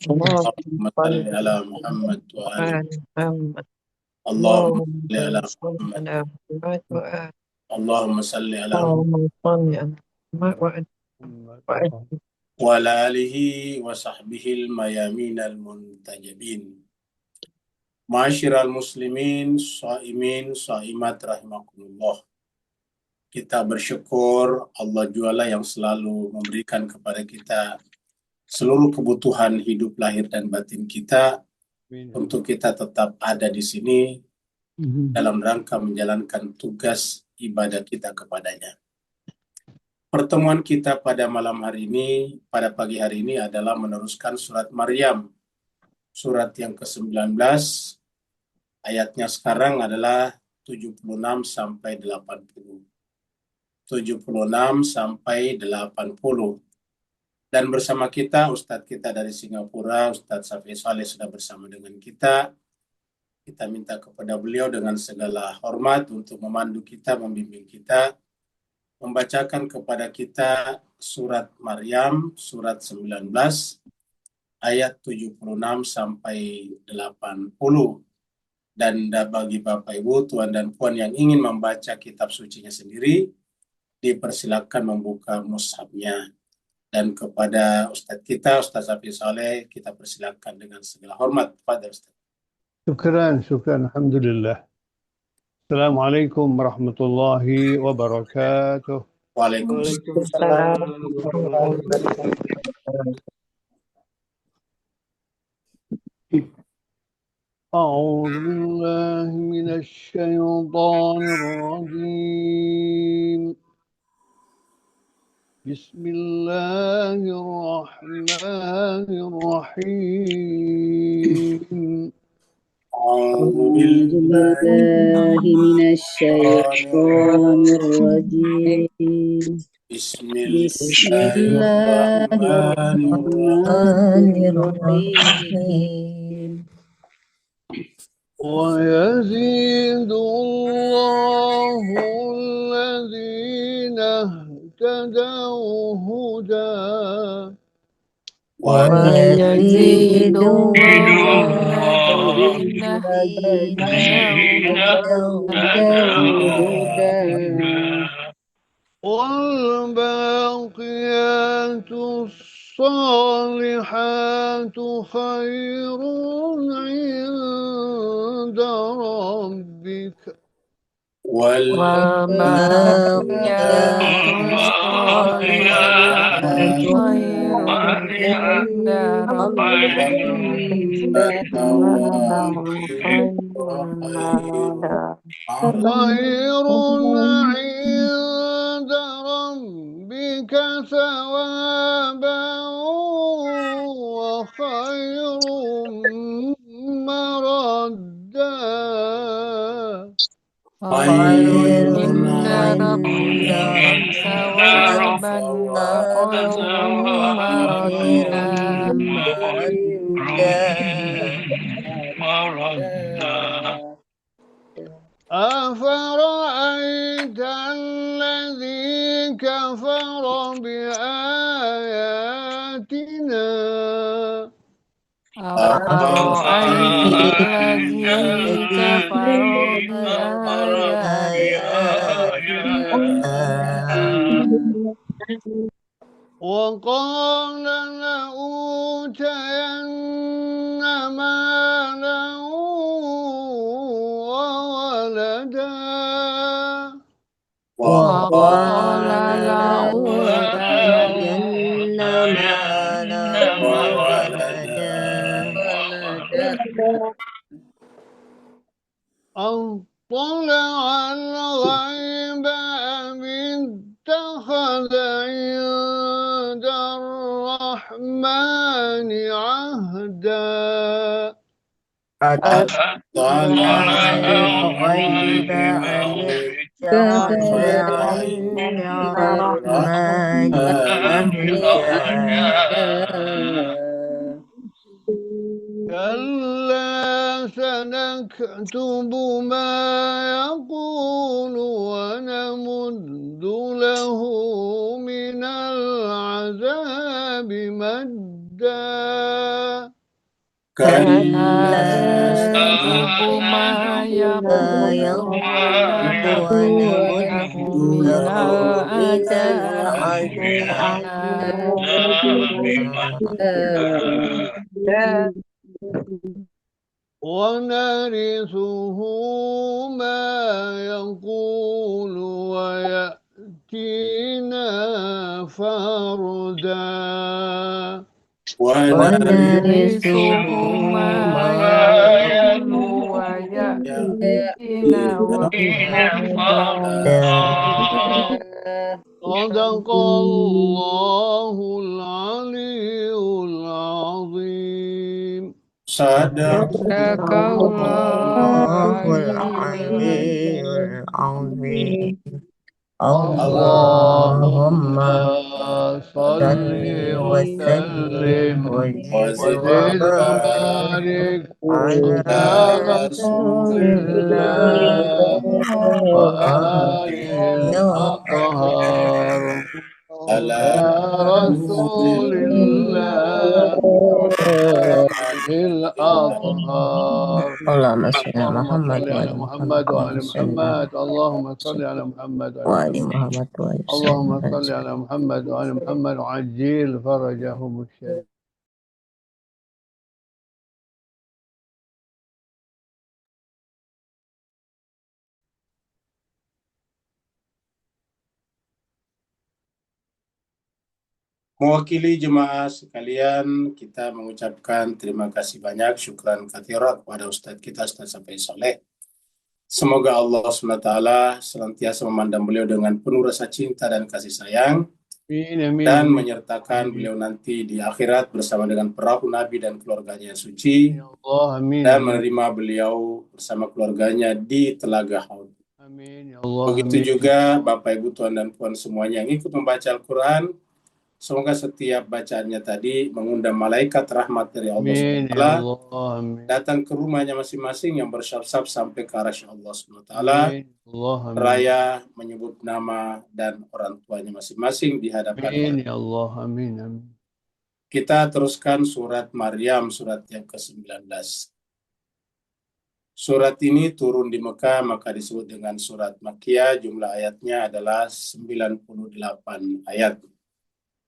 اللهم اللهم صل صل على محمد وآل على محمد. اللهم صل على اللهم صل محمد. على محمد وآل اللهم صل على اللهم صل على محمد وآل وعلى آله وصحبه الميامين المنتجبين. Ma'asyiral muslimin, shaimin, shaimat rahimakumullah. Kita bersyukur Allah jualah yang selalu memberikan kepada kita seluruh kebutuhan hidup lahir dan batin kita untuk kita tetap ada di sini dalam rangka menjalankan tugas ibadah kita kepadanya. Pertemuan kita pada malam hari ini, pada pagi hari ini adalah meneruskan surat Maryam, surat yang ke-19, ayatnya sekarang adalah 76 sampai 80. 76 sampai 80. Dan bersama kita, Ustadz kita dari Singapura, Ustadz Safi Saleh sudah bersama dengan kita. Kita minta kepada beliau dengan segala hormat untuk memandu kita, membimbing kita, membacakan kepada kita surat Maryam, surat 19, ayat 76 sampai 80. Dan bagi Bapak Ibu, Tuan dan Puan yang ingin membaca kitab sucinya sendiri, dipersilakan membuka mushafnya. Dan kepada Ustadz kita, Ustadz Safi Saleh, kita persilakan dengan segala hormat pada Ustadz. Syukran, alhamdulillah. Assalamualaikum warahmatullahi wabarakatuh. Waalaikumsalam warahmatullahi wabarakatuh. أعوذ بالله من الشيطان الرجيم. بسم الله الرحمن الرحيم. أعوذ بالله من الشيطان الرجيم. بسم بسم الله الله الرحمن الرحيم. ويزيد الله الذين اهتدوا هدى. ويزيد الله الذين اهتدوا هدى. والباقيات الصالحات خير عند ربك. والباقيات الصالحات خير عند ربك خير عند ربك ثوابا وخير مردا. خير عند ربك ثوابا وخير مردا. أفرأيت الذي كفر بآياتنا. أفرأيت الذي كفر بآياتنا وقال لأوتين مالا وولدا. وقال لأوتين مالا وولدا. أطلع الغيب أم اتخذ عند الرحمن عهدا. أطلع الغيب أم اتخذ عند الرحمن عهدا. كلا سنكتب ما يقول ونمد له من العذاب مدا. كلا سنكتب ما يقول ونمده من العذاب ونرثه ما يقول ويأتينا فردا ونرثه ما يقول ويأتينا فردا صدق الله العلي العظيم صدق صدق الله العلي العظيم اللهم صل وسلم وسلم وزد وزد وبارك وبارك على على رسول رسول الله الله وآله الأطهار على على رسول رسول الله وآله الأطهار اللهم صل على اللهم محمد صل على وآل محمد محمد وعلى محمد اللهم صل على محمد وعلى وآل محمد محمد وآل اللهم وسلم صل على محمد وعلى محمد وعجل فرجهم الشريف. Mewakili jemaah sekalian, kita mengucapkan terima kasih banyak, syukran katsiran kepada Ustadz kita, Ustadz Safei Soleh. Semoga Allah SWT senantiasa memandang beliau dengan penuh rasa cinta dan kasih sayang, Amin, amin, dan amin. menyertakan beliau nanti di akhirat bersama dengan perahu Nabi dan keluarganya yang suci, Ya Allah, amin. dan amin. menerima beliau bersama keluarganya di Telaga Haud. Amin, ya Allah, Begitu amin. juga Bapak Ibu Tuan dan Puan semuanya yang ikut membaca Al-Quran, semoga setiap bacaannya tadi mengundang malaikat rahmat dari Allah Amin, SWT ya Allah, amin. datang ke rumahnya masing-masing yang bersab-sab sampai ke arasy Allah SWT, Amin, Allah, amin. raya menyebut nama dan orang tuanya masing-masing di hadapan Amin, Allah. ya Allah, amin, amin. Kita teruskan surat Maryam, surat yang ke-19. Surat ini turun di Mekah, maka disebut dengan surat Makkiyah. Jumlah ayatnya adalah 98 ayat.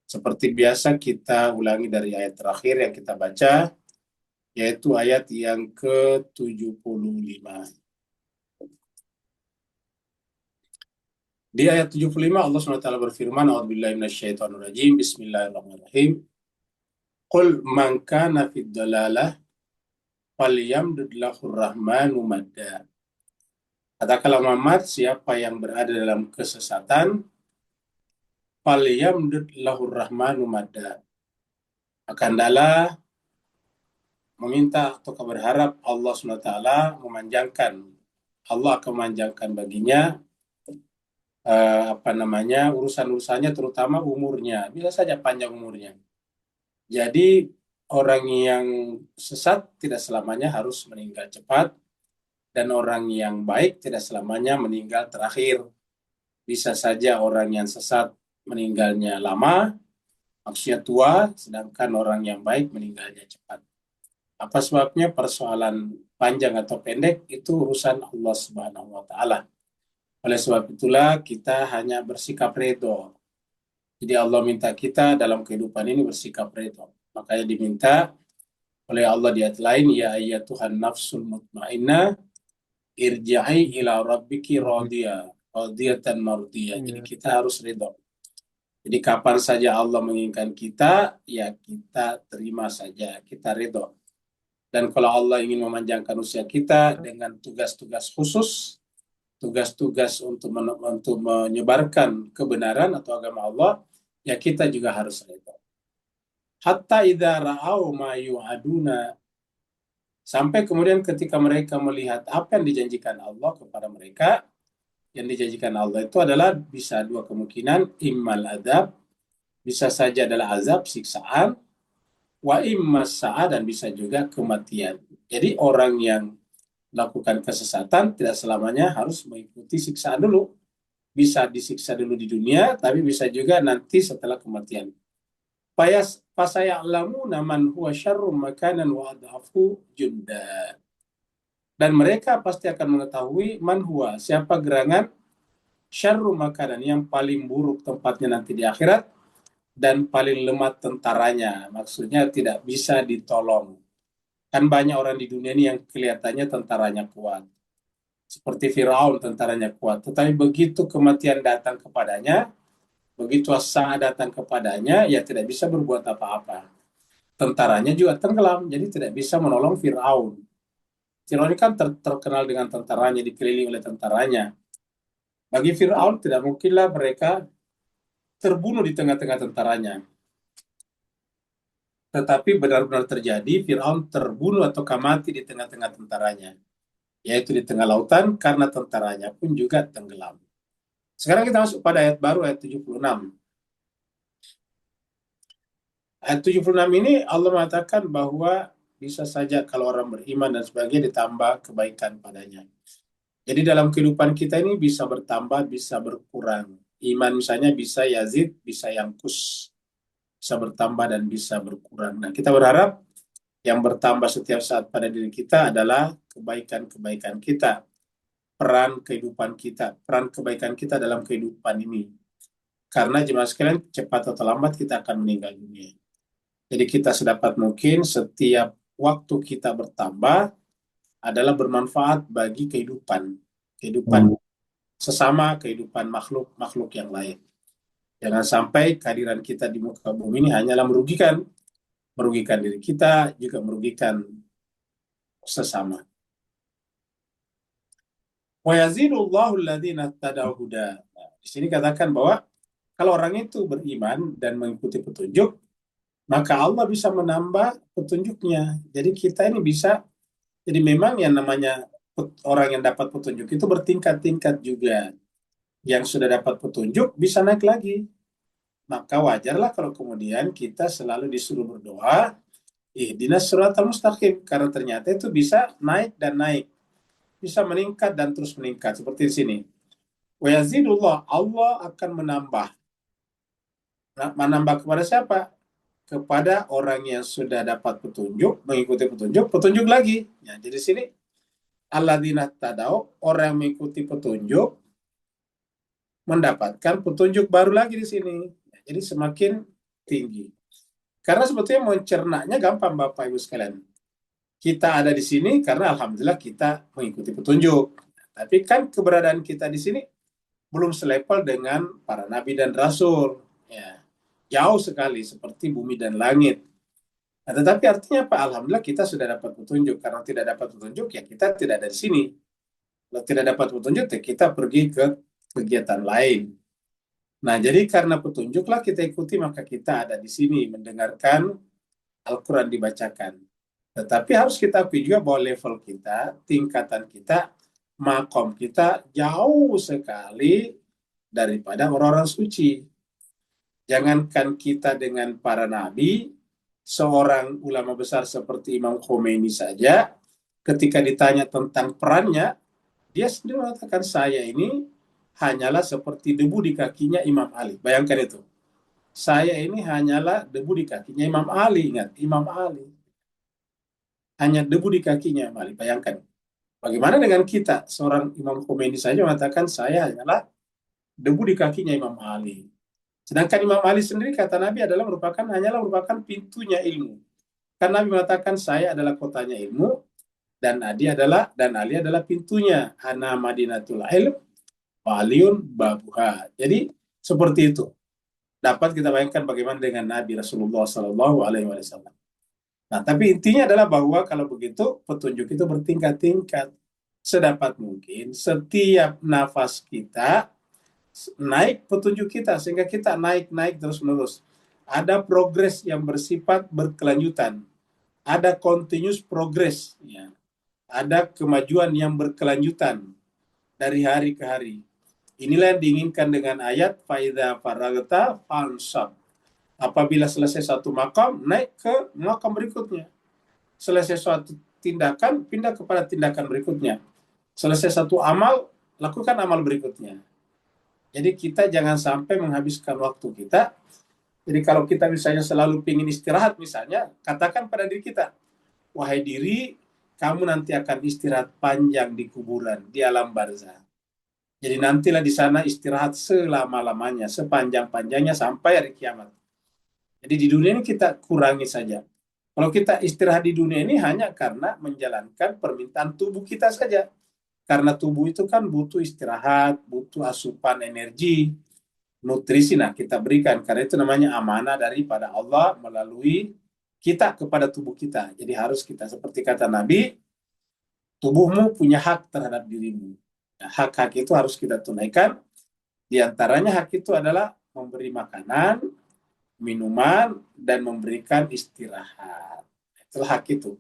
Seperti biasa kita ulangi dari ayat terakhir yang kita baca, yaitu ayat yang ke-75. Di ayat 75 Allah SWT berfirman, A'udzubillahi minasyaitonirrajim, Bismillahirrahmanirrahim. Qul man kana fid dalalah falyamdud lahur rahmanu madda. Katakanlah Muhammad, siapa yang berada dalam kesesatan, falyamdud lahur rahmanu madda, akan adalah meminta atau berharap Allah SWT memanjangkan, Allah akan memanjangkan baginya urusan-urusannya, terutama umurnya, bisa saja panjang umurnya. Jadi orang yang sesat tidak selamanya harus meninggal cepat, dan orang yang baik tidak selamanya meninggal terakhir. Bisa saja orang yang sesat meninggalnya lama, maksudnya tua, sedangkan orang yang baik meninggalnya cepat. Apa sebabnya? Persoalan panjang atau pendek itu urusan Allah Subhanahu wa Ta'ala. Oleh sebab itulah kita hanya bersikap redho. Jadi Allah minta kita dalam kehidupan ini bersikap redho. Makanya diminta oleh Allah di ayat lain, ya ayyatuhan nafsul mutmainnah irja'i ila rabbiki radiyatan mardiyah. Jadi kita harus redho. Jadi kapan saja Allah menginginkan kita, ya kita terima saja, kita redho. Dan kalau Allah ingin memanjangkan usia kita dengan tugas-tugas khusus, tugas-tugas untuk menyebarkan kebenaran atau agama Allah, ya kita juga harus redho. Hatta idza ra'au ma yu'aduna, sampai kemudian ketika mereka melihat apa yang dijanjikan Allah kepada mereka, yang dijanjikan Allah itu adalah bisa dua kemungkinan, immal adab, bisa saja adalah azab, siksaan, wa immas sa'a, dan bisa juga kematian. Jadi orang yang melakukan kesesatan tidak selamanya harus mengikuti siksaan dulu. Bisa disiksa dulu di dunia, tapi bisa juga nanti setelah kematian. Fasaya'lamuna man huwa syarrum makanan wa adhafu junda. Dan mereka pasti akan mengetahui man huwa, siapa gerangan, syarrum makanan, yang paling buruk tempatnya nanti di akhirat, dan paling lemah tentaranya. Maksudnya tidak bisa ditolong. Kan banyak orang di dunia ini yang kelihatannya tentaranya kuat. Seperti Firaun tentaranya kuat. Tetapi begitu kematian datang kepadanya, begitu saat datang kepadanya, ya tidak bisa berbuat apa-apa. Tentaranya juga tenggelam, jadi tidak bisa menolong Firaun. Firaun kan terkenal dengan tentaranya, dikelilingi oleh tentaranya. Bagi Firaun tidak mungkinlah mereka terbunuh di tengah-tengah tentaranya. Tetapi benar-benar terjadi, Firaun terbunuh atau mati di tengah-tengah tentaranya, yaitu di tengah lautan, karena tentaranya pun juga tenggelam. Sekarang kita masuk pada ayat baru, ayat 76. Ayat 76 ini Allah mengatakan bahwa bisa saja kalau orang beriman dan sebagainya ditambah kebaikan padanya. Jadi dalam kehidupan kita ini bisa bertambah, bisa berkurang. Iman misalnya bisa yazid, bisa yangkus. Bisa bertambah dan bisa berkurang. Nah, kita berharap yang bertambah setiap saat pada diri kita adalah kebaikan-kebaikan kita. Peran kehidupan kita, peran kebaikan kita dalam kehidupan ini. Karena jemaah sekalian, cepat atau lambat kita akan meninggal dunia. Jadi kita sedapat mungkin setiap waktu kita bertambah adalah bermanfaat bagi kehidupan sesama, kehidupan makhluk yang lain. Jangan sampai kehadiran kita di muka bumi ini hanyalah merugikan diri kita, juga merugikan sesama. Wa yazidullahu alladhina tada'u huda. Di sini katakan bahwa kalau orang itu beriman dan mengikuti petunjuk, maka Allah bisa menambah petunjuknya. Jadi kita ini bisa, jadi memang yang namanya orang yang dapat petunjuk itu bertingkat-tingkat juga. Yang sudah dapat petunjuk bisa naik lagi. Maka wajarlah kalau kemudian kita selalu disuruh berdoa, ihdinas siratal mustaqim, karena ternyata itu bisa naik dan naik. Bisa meningkat dan terus meningkat. Seperti di sini. Wa yazidullah, Allah akan menambah. Menambah kepada siapa? Kepada orang yang sudah dapat petunjuk, mengikuti petunjuk lagi. Ya, jadi sini alladzina tadau, orang yang mengikuti petunjuk mendapatkan petunjuk baru lagi di sini. Ya, jadi semakin tinggi. Karena sebetulnya mencernanya gampang Bapak Ibu sekalian. Kita ada di sini karena alhamdulillah kita mengikuti petunjuk. Tapi kan keberadaan kita di sini belum selevel dengan para nabi dan rasul. Ya, jauh sekali seperti bumi dan langit. Nah, tetapi artinya apa? Alhamdulillah kita sudah dapat petunjuk. Karena tidak dapat petunjuk, ya kita tidak ada di sini. Kalau tidak dapat petunjuk, ya kita pergi ke kegiatan lain. Nah, jadi karena petunjuklah kita ikuti, maka kita ada di sini mendengarkan Al-Quran dibacakan. Tetapi harus kita akui juga bahwa level kita, tingkatan kita, makom kita jauh sekali daripada orang-orang suci. Jangankan kita dengan para nabi, seorang ulama besar seperti Imam Khomeini saja, ketika ditanya tentang perannya, dia sendiri mengatakan, saya ini hanyalah seperti debu di kakinya Imam Ali. Bayangkan itu. Saya ini hanyalah debu di kakinya Imam Ali. Ingat, Imam Ali. Hanya debu di kakinya Imam Ali. Bayangkan. Bagaimana dengan kita? Seorang Imam Khomeini saja mengatakan, saya hanyalah debu di kakinya Imam Ali. Sedangkan Imam Ali sendiri, kata Nabi, hanyalah merupakan pintunya ilmu. Karena Nabi mengatakan, saya adalah kotanya ilmu, dan Ali adalah pintunya. Ana madinatul ilm, waliun babuha. Jadi seperti itu. Dapat kita bayangkan bagaimana dengan Nabi Rasulullah SAW. Nah, tapi intinya adalah bahwa kalau begitu petunjuk itu bertingkat-tingkat. Sedapat mungkin setiap nafas kita naik petunjuk kita, sehingga kita naik terus-menerus. Ada progres yang bersifat berkelanjutan. Ada continuous progress. Ya. Ada kemajuan yang berkelanjutan dari hari ke hari. Inilah yang diinginkan dengan ayat faidza faragta fansab. Apabila selesai satu makam, naik ke makam berikutnya. Selesai suatu tindakan, pindah kepada tindakan berikutnya. Selesai satu amal, lakukan amal berikutnya. Jadi kita jangan sampai menghabiskan waktu kita Jadi kalau kita misalnya selalu ingin istirahat misalnya, katakan pada diri kita, wahai diri, kamu nanti akan istirahat panjang di kuburan, di alam barzah. Jadi nantilah di sana istirahat selama-lamanya, sepanjang-panjangnya sampai hari kiamat. Jadi di dunia ini kita kurangi saja. Kalau kita istirahat di dunia ini hanya karena menjalankan permintaan tubuh kita saja. Karena tubuh itu kan butuh istirahat, butuh asupan energi, nutrisi. Nah, kita berikan. Karena itu namanya amanah daripada Allah melalui kita kepada tubuh kita. Jadi harus kita, seperti kata Nabi, tubuhmu punya hak terhadap dirimu. Nah, hak-hak itu harus kita tunaikan. Di antaranya hak itu adalah memberi makanan, minuman, dan memberikan istirahat. Itulah hak itu.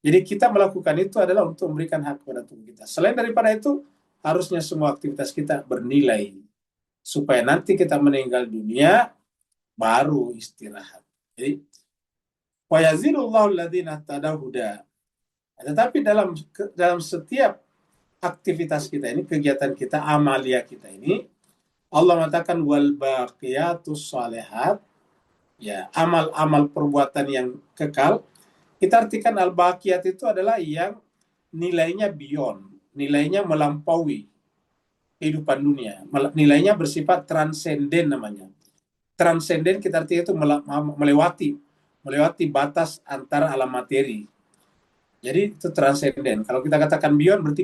Jadi kita melakukan itu adalah untuk memberikan hak kepada tubuh kita. Selain daripada itu, harusnya semua aktivitas kita bernilai. Supaya nanti kita meninggal dunia, baru istirahat. Jadi, وَيَزِيدُ اللَّهُ الَّذِينَ اهْتَدَوْا هُدًى. Tetapi dalam setiap aktivitas kita ini, kegiatan kita, amalia kita ini, Allah mengatakan wal baqiyatus shalihat, ya, amal-amal perbuatan yang kekal. Kita artikan al-baqiyat itu adalah yang nilainya beyond, nilainya melampaui kehidupan dunia, nilainya bersifat transenden namanya. Transenden kita artikan itu melewati batas antara alam materi. Jadi itu transenden. Kalau kita katakan beyond berarti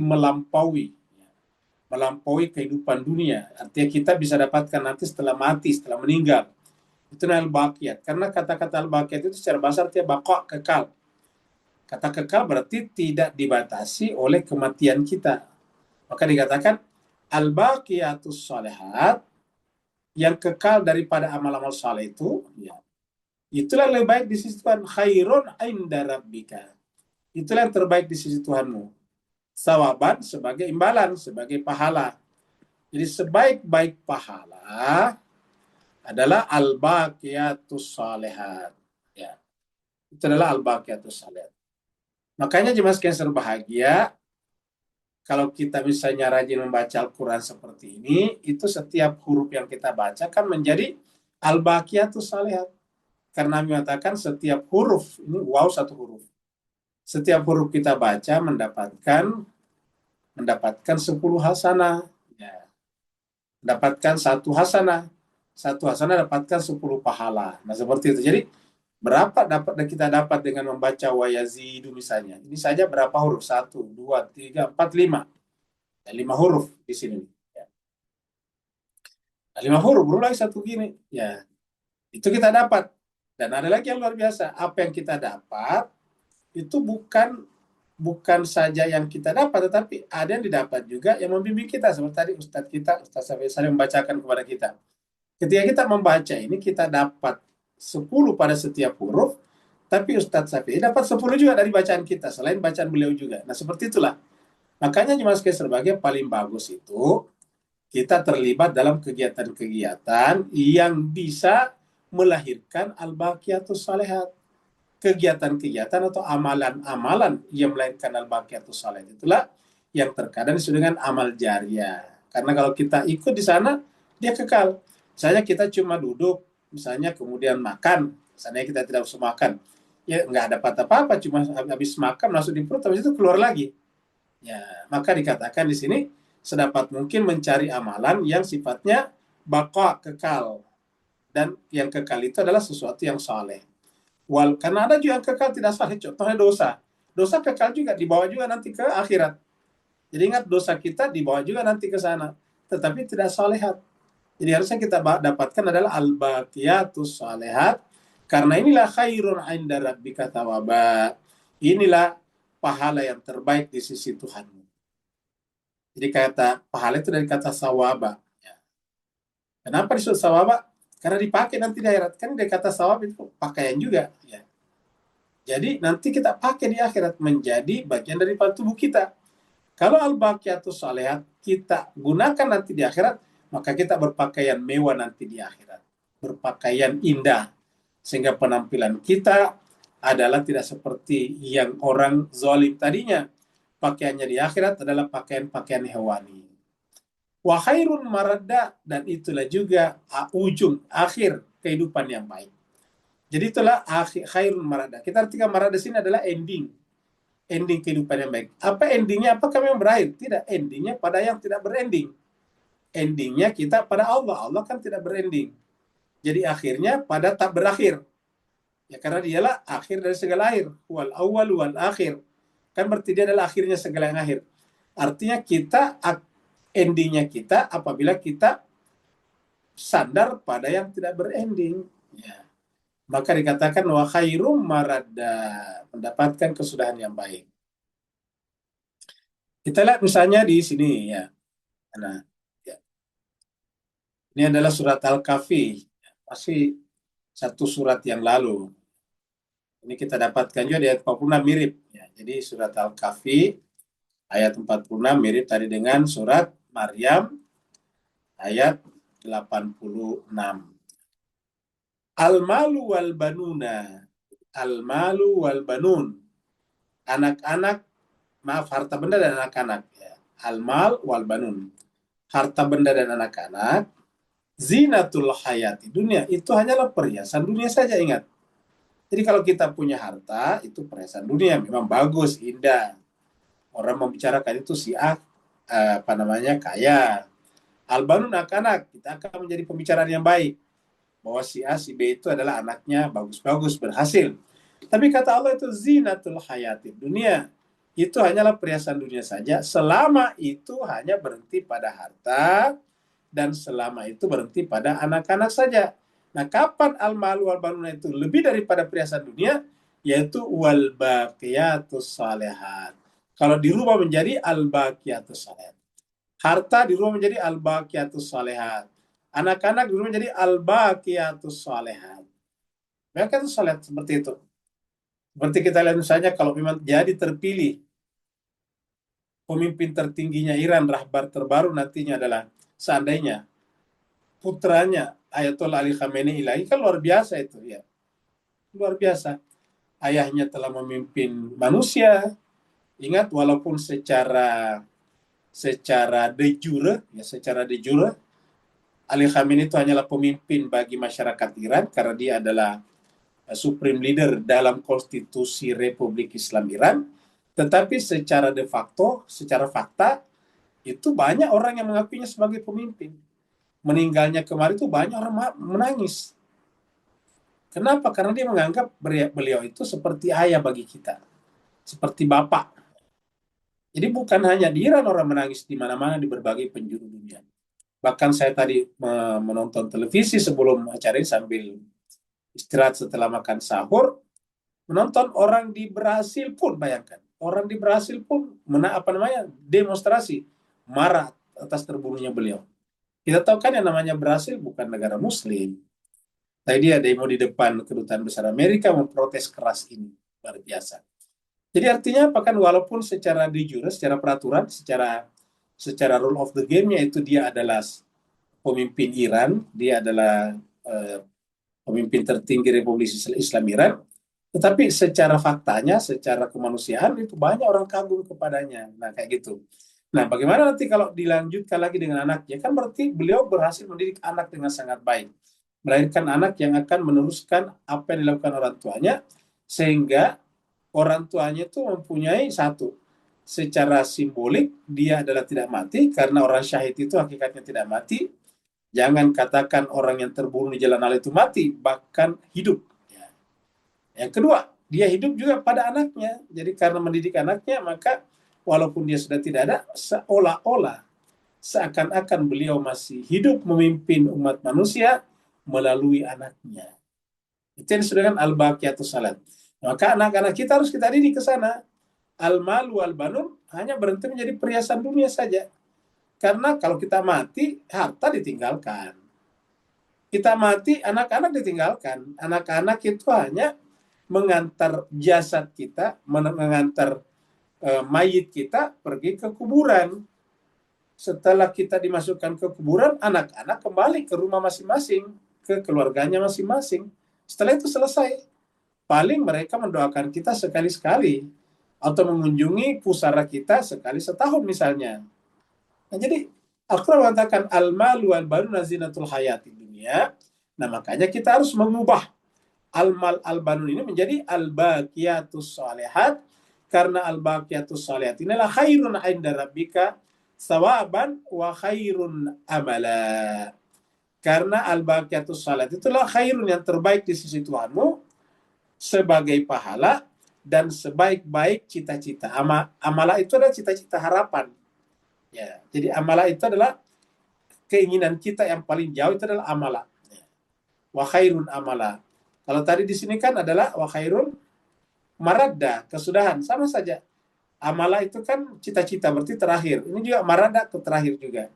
melampaui kehidupan dunia. Artinya kita bisa dapatkan nanti setelah mati, setelah meninggal. Itu al-baqiyat. Karena kata-kata al-baqiyat itu secara bahasa artinya baqa, kekal. Kata kekal berarti tidak dibatasi oleh kematian kita. Maka dikatakan al-baqiyatus shalihat, yang kekal daripada amal-amal saleh itu, ya, itulah lebih baik di sisi Tuhan. Khairun inda rabbika. Itulah yang terbaik di sisi Tuhanmu. Sawaban sebagai imbalan, sebagai pahala. Jadi sebaik-baik pahala adalah al-baqiyatus shalihat. Ya. Itu adalah al-baqiyatus shalihat. Makanya jemaah sekalian berbahagia, kalau kita misalnya rajin membaca Al-Quran seperti ini, itu setiap huruf yang kita baca kan menjadi al-baqiyatus shalihat. Karena mengatakan setiap huruf, ini wow satu huruf. Setiap huruf kita baca mendapatkan 10 hasanah. Ya. Mendapatkan 1 hasanah. 1 hasanah dapatkan 10 pahala. Nah seperti itu. Jadi berapa kita dapat dengan membaca wa yazidu misalnya. Ini saja berapa huruf? 1, 2, 3, 4, 5. Ya, 5 huruf di sini. Ya. Nah, 5 huruf, belum lagi 1 gini. Ya. Itu kita dapat. Dan ada lagi yang luar biasa. Apa yang kita dapat itu bukan saja yang kita dapat, tetapi ada yang didapat juga yang membimbing kita. Seperti tadi Ustaz Syafi'i saling membacakan kepada kita. Ketika kita membaca ini, kita dapat 10 pada setiap huruf, tapi Ustaz Syafi'i dapat 10 juga dari bacaan kita, selain bacaan beliau juga. Nah, seperti itulah. Makanya jemaah sekalian sebagai paling bagus itu, kita terlibat dalam kegiatan-kegiatan yang bisa melahirkan al-baqiyatus shalihat. Kegiatan-kegiatan atau amalan-amalan yang melahirkan al-baqiyatus shalihat. Itulah yang terkadang disebut dengan amal jariyah. Karena kalau kita ikut di sana, dia kekal. Misalnya kita cuma duduk, misalnya kemudian makan, misalnya kita tidak usah makan, ya nggak dapat apa-apa, cuma habis makan masuk di perut, habis itu keluar lagi. Ya, maka dikatakan di sini sedapat mungkin mencari amalan yang sifatnya baqa, kekal, dan yang kekal itu adalah sesuatu yang saleh. Karena ada juga yang kekal tidak saleh, contohnya dosa kekal juga, dibawa juga nanti ke akhirat. Jadi ingat, dosa kita dibawa juga nanti ke sana, tetapi tidak salehat. Jadi harusnya kita dapatkan adalah al-baqiyatus shalihat, karena inilah khairun inda rabbika thawaba. Inilah pahala yang terbaik di sisi Tuhanmu. Jadi kata pahala itu dari kata sawaba. Ya. Kenapa disebut sawaba? Karena dipakai nanti di akhirat. Kan dari kata sawab itu pakaian juga. Ya. Jadi nanti kita pakai di akhirat menjadi bagian dari tubuh kita. Kalau al-baqiyatus shalihat kita gunakan nanti di akhirat, maka kita berpakaian mewah nanti di akhirat. Berpakaian indah. Sehingga penampilan kita adalah tidak seperti yang orang zalim tadinya. Pakaiannya di akhirat adalah pakaian-pakaian hewani. Wa khairun maradda, dan itulah juga ujung akhir kehidupan yang baik. Jadi itulah khairul marada. Kita artikan marada sini adalah ending kehidupan yang baik. Apa endingnya? Apakah memang berakhir? Tidak, endingnya pada yang tidak berending. Endingnya kita pada Allah. Allah kan tidak berending. Jadi akhirnya pada tak berakhir. Ya karena dialah akhir dari segala akhir. Wal awwal wal akhir. Kan berarti dia adalah akhirnya segala yang akhir. Artinya kita, endingnya kita apabila kita sandar pada yang tidak berending. Ya. Maka dikatakan wa khairum marada, mendapatkan kesudahan yang baik. Kita lihat misalnya di sini ya. Nah, ya. Ini adalah surat Al-Kahfi, masih satu surat yang lalu. Ini kita dapatkan juga di ayat 46 mirip. Ya, jadi surat Al-Kahfi ayat 46 mirip tadi dengan surat Maryam ayat 86. Al-malu wal banuna. Al-malu wal banun. Anak-anak, maaf, harta benda dan anak-anak. Ya. Al-mal wal banun. Harta benda dan anak-anak. Zinatul hayati dunia. Itu hanyalah perhiasan dunia saja, ingat. Jadi kalau kita punya harta, itu perhiasan dunia. Memang bagus, indah. Orang membicarakan itu kaya. Al-banun anak-anak. Kita akan menjadi pembicaraan yang baik. Bahwa si A, si B itu adalah anaknya bagus-bagus, berhasil. Tapi kata Allah itu zinatul hayati dunia. Itu hanyalah perhiasan dunia saja. Selama itu hanya berhenti pada harta. Dan selama itu berhenti pada anak-anak saja. Nah, kapan al-malu wal-banuna itu lebih daripada perhiasan dunia? Yaitu wal-baqiyatus salihat. Kalau dirubah menjadi al-baqiyatus salihat. Harta dirubah menjadi al-baqiyatus salihat. Anak-anak dirubah menjadi al-baqiyatus salihat. Baqiyatus salihat seperti itu. Seperti kita lihat misalnya kalau memang jadi terpilih pemimpin tertingginya Iran, rahbar terbaru nantinya adalah seandainya putranya Ayatollah Ali Khamenei lagi, kan luar biasa itu ya. Luar biasa. Ayahnya telah memimpin manusia. Ingat, walaupun secara de jure, ya secara de jure, Ali Khamenei itu hanyalah pemimpin bagi masyarakat Iran karena dia adalah supreme leader dalam konstitusi Republik Islam Iran. Tetapi secara de facto, secara fakta, itu banyak orang yang mengakuinya sebagai pemimpin. Meninggalnya kemarin itu banyak orang menangis. Kenapa? Karena dia menganggap beliau itu seperti ayah bagi kita. Seperti bapak. Jadi bukan hanya di Iran orang menangis, di mana-mana di berbagai penjuru dunia. Bahkan saya tadi menonton televisi sebelum acara ini sambil istirahat setelah makan sahur, menonton orang di Brasil pun, bayangkan. Orang di Brasil pun demonstrasi, marah atas terbunuhnya beliau. Kita tahu kan yang namanya Brasil bukan negara muslim. Tadi dia demo di depan kedutaan besar Amerika memprotes keras ini. Luar biasa. Jadi artinya apa kan, walaupun secara de jure, secara peraturan, secara rule of the game-nya itu dia adalah pemimpin Iran, dia adalah pemimpin tertinggi Republik Islam Iran, tetapi secara faktanya, secara kemanusiaan itu banyak orang kagum kepadanya. Nah kayak gitu. Nah bagaimana nanti kalau dilanjutkan lagi dengan anaknya, kan berarti beliau berhasil mendidik anak dengan sangat baik. Melahirkan anak yang akan meneruskan apa yang dilakukan orang tuanya, sehingga orang tuanya itu mempunyai satu, secara simbolik dia adalah tidak mati, karena orang syahid itu hakikatnya tidak mati. Jangan katakan orang yang terbunuh di jalan Allah itu mati, bahkan hidup. Yang kedua, dia hidup juga pada anaknya. Jadi karena mendidik anaknya, maka walaupun dia sudah tidak ada, seolah-olah seakan-akan beliau masih hidup memimpin umat manusia melalui anaknya. Itu yang disebut dengan al-baqiyatus salat. Maka anak-anak kita harus kita didik ke sana. Al-malu wal-banun hanya berhenti menjadi perhiasan dunia saja. Karena kalau kita mati, harta ditinggalkan. Kita mati, anak-anak ditinggalkan. Anak-anak itu hanya mengantar jasad kita, mengantar mayit kita pergi ke kuburan. Setelah kita dimasukkan ke kuburan, anak-anak kembali ke rumah masing-masing, ke keluarganya masing-masing. Setelah itu selesai. Paling mereka mendoakan kita sekali-sekali, atau mengunjungi pusara kita sekali setahun misalnya. Nah, jadi Al-Quran mengatakan al-malu wal banuna zinatul hayati dunia. Nah, makanya kita harus mengubah al-mal al-banun ini menjadi al-baqiyatus shalihat, karena al-baqiyatus shalihat inilah khairun 'inda rabbika thawaban wa khairun amala. Karena al-baqiyatus shalihat itulah khairun, yang terbaik di sisi Tuhanmu sebagai pahala dan sebaik-baik cita-cita. Amala itu adalah cita-cita harapan. Ya, jadi amala itu adalah keinginan kita yang paling jauh, itu adalah amala. Ya. Wa khairun amala. Kalau tadi di sini kan adalah wa khairun maradda, kesudahan, sama saja. Amala itu kan cita-cita, berarti terakhir. Ini juga maradda, ke terakhir juga.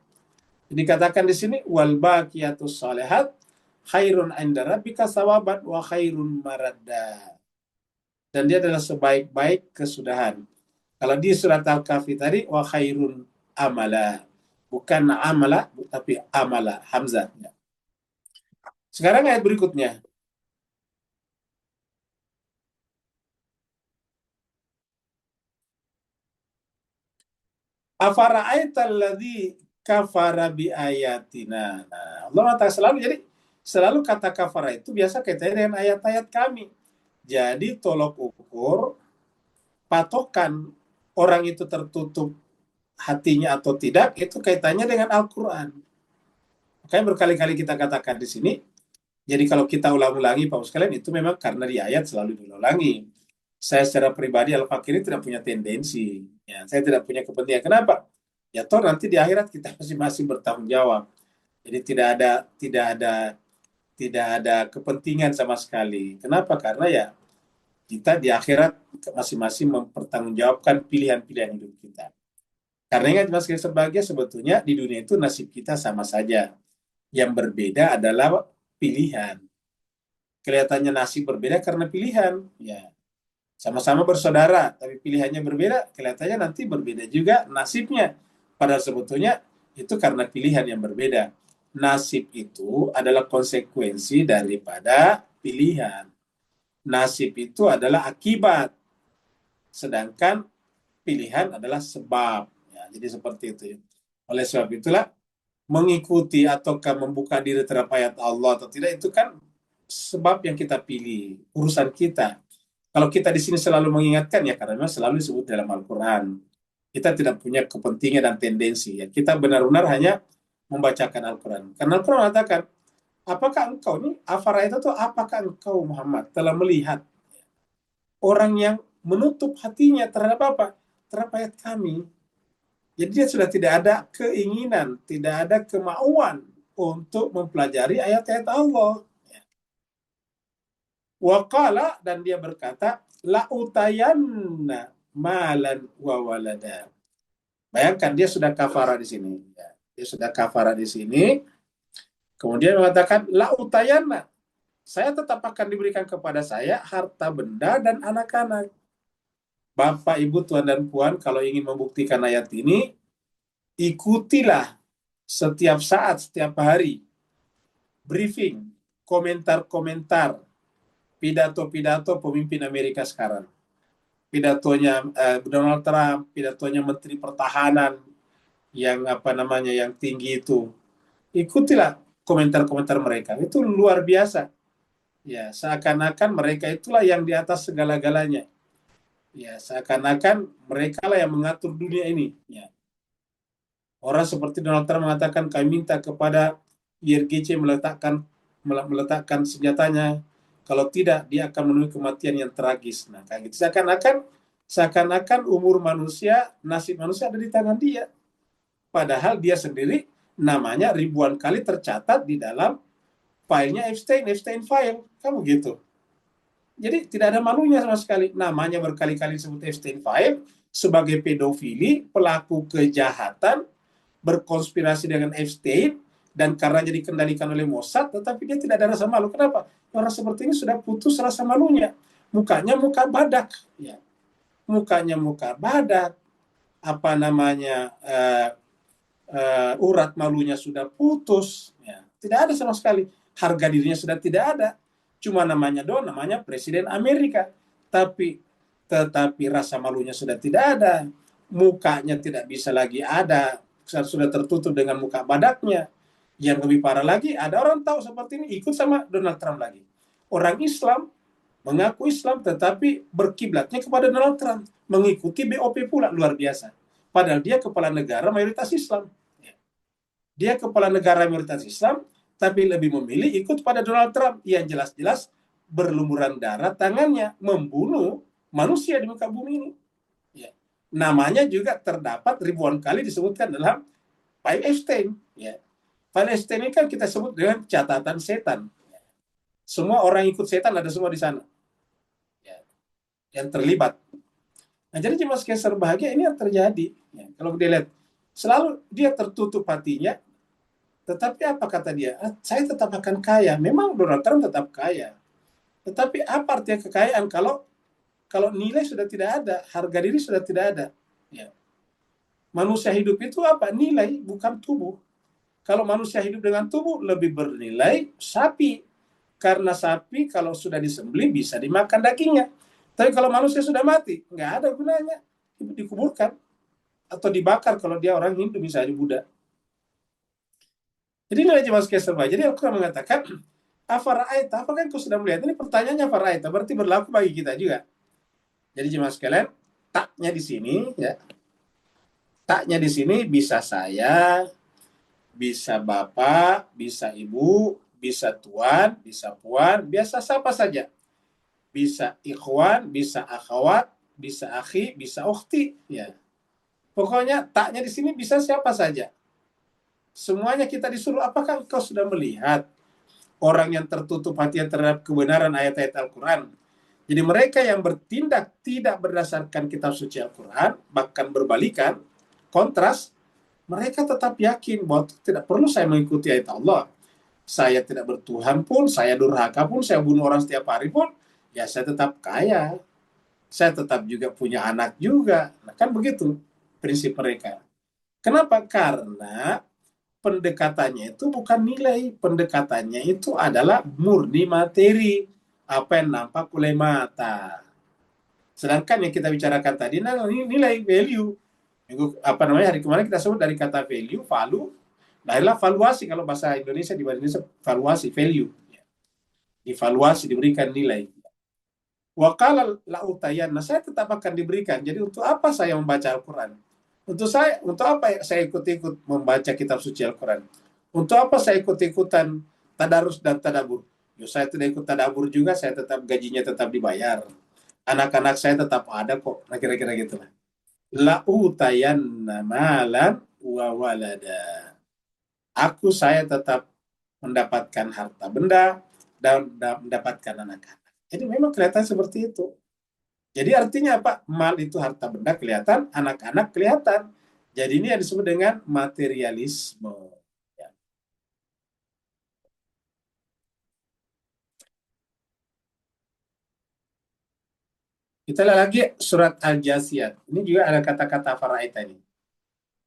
Jadi katakan di sini wal baqiyatus shalihat khairun 'inda rabbika thawaban wa khairun maradda. Dan dia adalah sebaik-baik kesudahan. Kalau di surat Al-Kahfi tadi wa khairun amala. Bukan amala, tapi amala, hamzah. Sekarang ayat berikutnya. Afara'aital ladzi kafara bi ayatina. Nah, Allah mengatakan selalu kata kafara itu biasa kaitannya dengan ayat-ayat kami. Jadi tolok ukur patokan orang itu tertutup hatinya atau tidak itu kaitannya dengan Al-Qur'an. Makanya berkali-kali kita katakan di sini. Jadi kalau kita ulang-ulangi Pak sekalian, itu memang karena di ayat selalu diulangi. Saya secara pribadi Al-Fakir ini tidak punya tendensi. Ya, saya tidak punya kepentingan. Kenapa? Ya toh nanti di akhirat kita masing-masing bertanggung jawab. Jadi tidak ada kepentingan sama sekali. Kenapa? Karena ya kita di akhirat masing-masing mempertanggungjawabkan pilihan-pilihan hidup kita. Karena ingat Mas sebagai sebetulnya di dunia itu nasib kita sama saja. Yang berbeda adalah pilihan. Kelihatannya nasib berbeda karena pilihan. Ya. Sama-sama bersaudara, tapi pilihannya berbeda, kelihatannya nanti berbeda juga nasibnya. Padahal sebetulnya itu karena pilihan yang berbeda. Nasib itu adalah konsekuensi daripada pilihan. Nasib itu adalah akibat, sedangkan pilihan adalah sebab. Ya, jadi seperti itu. Oleh sebab itulah, mengikuti ataukah membuka diri terhadap ayat Allah atau tidak, itu kan sebab yang kita pilih, urusan kita. Kalau kita di sini selalu mengingatkan, ya karena memang selalu disebut dalam Al-Quran. Kita tidak punya kepentingan dan tendensi. Ya. Kita benar-benar hanya membacakan Al-Quran. Karena Al-Quran mengatakan, apakah engkau ini, afaraita itu apakah engkau Muhammad telah melihat orang yang menutup hatinya terhadap apa? Terhadap ayat kami. Jadi dia sudah tidak ada keinginan, tidak ada kemauan untuk mempelajari ayat-ayat Allah. Waqala, dan dia berkata, la utayanna malan wa walada. Bayangkan dia sudah kafara di sini. Dia sudah kafara di sini. Kemudian mengatakan la utayanna. Saya tetap akan diberikan kepada saya harta benda dan anak-anak. Bapak, Ibu, Tuan dan Puan, kalau ingin membuktikan ayat ini, ikutilah setiap saat, setiap hari briefing, komentar-komentar pidato-pidato pemimpin Amerika sekarang. Pidatonya Donald Trump, pidatonya Menteri Pertahanan yang yang tinggi itu. Ikutilah komentar-komentar mereka. Itu luar biasa. Ya, seakan-akan mereka itulah yang di atas segala-galanya. Ya, seakan-akan mereka lah yang mengatur dunia ini. Ya. Orang seperti Donald Trump mengatakan, kami minta kepada IRGC meletakkan senjatanya. Kalau tidak, dia akan menemui kematian yang tragis. Nah, kayak gitu. Seakan-akan umur manusia, nasib manusia ada di tangan dia. Padahal dia sendiri namanya ribuan kali tercatat di dalam filenya Epstein file. Kamu gitu. Jadi tidak ada malunya sama sekali. Namanya berkali-kali disebut Epstein file sebagai pedofili, pelaku kejahatan, berkonspirasi dengan Epstein, dan karena jadi dikendalikan oleh Mossad, tetapi dia tidak ada rasa malu. Kenapa? Orang seperti ini sudah putus rasa malunya. Mukanya muka badak. Ya. Mukanya muka badak. Urat malunya sudah putus. Ya. Tidak ada sama sekali. Harga dirinya sudah tidak ada. Cuma namanya Presiden Amerika. Tetapi rasa malunya sudah tidak ada. Mukanya tidak bisa lagi ada. Sudah tertutup dengan muka badaknya. Yang lebih parah lagi, ada orang tahu seperti ini ikut sama Donald Trump lagi. Orang Islam mengaku Islam tetapi berkiblatnya kepada Donald Trump, mengikuti BOP pula, luar biasa. Padahal dia kepala negara mayoritas Islam. Dia kepala negara mayoritas Islam, tapi lebih memilih ikut pada Donald Trump yang jelas-jelas berlumuran darah tangannya membunuh manusia di muka bumi ini. Ya. Namanya juga terdapat ribuan kali disebutkan dalam Palestine. Ya. Palestine ini kan kita sebut dengan catatan setan. Semua orang ikut setan ada semua di sana. Ya. Yang terlibat. Nah, jadi jemaah sekalian berbahagia ini yang terjadi. Ya. Kalau dia lihat, selalu dia tertutup hatinya. Tetapi apa kata dia? Saya tetap akan kaya. Memang Donald Trump tetap kaya. Tetapi apa artinya kekayaan kalau nilai sudah tidak ada, harga diri sudah tidak ada? Ya. Manusia hidup itu apa? Nilai, bukan tubuh. Kalau manusia hidup dengan tubuh lebih bernilai sapi. Karena sapi kalau sudah disembelih bisa dimakan dagingnya. Tapi kalau manusia sudah mati, nggak ada gunanya. Dikuburkan. Atau dibakar kalau dia orang Hindu misalnya Buddha. Jadi nilai jemaah sekalian serba. Jadi Al-Quran mengatakan, afara'aita, apakah engkau sudah melihat? Ini pertanyaannya afara'aita, berarti berlaku bagi kita juga. Jadi jemaah sekalian, taknya di sini, ya. Taknya di sini bisa saya, bisa bapak, bisa ibu, bisa tuan, bisa puan, biasa siapa saja. Bisa ikhwan, bisa akhwat, bisa akhi, bisa ukhti, ya. Pokoknya taknya di sini bisa siapa saja. Semuanya kita disuruh, apakah engkau sudah melihat orang yang tertutup hati terhadap kebenaran ayat-ayat Al-Quran? Jadi mereka yang bertindak tidak berdasarkan kitab suci Al-Quran, bahkan berbalikan, kontras, mereka tetap yakin bahwa tidak perlu saya mengikuti ayat Allah. Saya tidak bertuhan pun, saya durhaka pun, saya bunuh orang setiap hari pun, ya saya tetap kaya. Saya tetap juga punya anak juga. Nah, kan begitu prinsip mereka. Kenapa? Karena pendekatannya itu bukan nilai, pendekatannya itu adalah murni materi, apa yang nampak oleh mata. Sedangkan yang kita bicarakan tadi nilai value. Hari kemarin kita sebut dari kata value, lahirlah valuasi kalau bahasa Indonesia di bahasa Indonesia valuasi, value. Divaluasi, diberikan nilai. Wa qala la'utayanna, saya tetap akan diberikan. Jadi untuk apa saya membaca Al-Quran? Untuk apa saya ikut-ikut membaca kitab suci Al-Quran? Untuk apa saya ikut-ikutan tadarus dan tadabur? Saya tidak ikut tadabur juga, saya tetap gajinya tetap dibayar. Anak-anak saya tetap ada kok. Nah, kira-kira gitu lah. La'utayanna malan wa walada. Saya tetap mendapatkan harta benda dan mendapatkan anak-anak. Jadi memang kelihatan seperti itu. Jadi artinya apa? Mal itu harta benda kelihatan, anak-anak kelihatan. Jadi ini yang disebut dengan materialisme. Ya. Kita lihat lagi surat Al-Jasiyat. Ini juga ada kata-kata fara'aita ini.